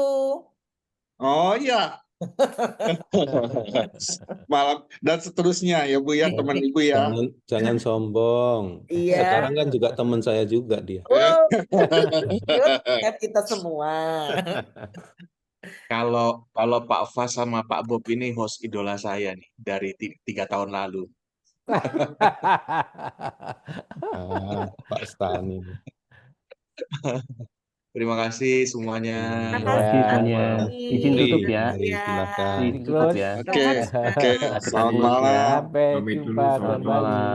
Oh iya. Malam dan seterusnya ya Bu ya, teman Ibu ya. Jangan sombong. Iya. Sekarang kan juga teman saya juga dia. Wow, kan kita semua. Kalau Pak Fas sama Pak Bob ini host idola saya nih dari 3 tahun lalu. Pak Stani. Terima kasih semuanya. Terima kasih semuanya. Izin tutup ya. Mari, silakan. Izin tutup ya. Oke, Akhir selamat tutup ya. malam. Sampai Pamit dulu, jumpa selamat kembali. malam.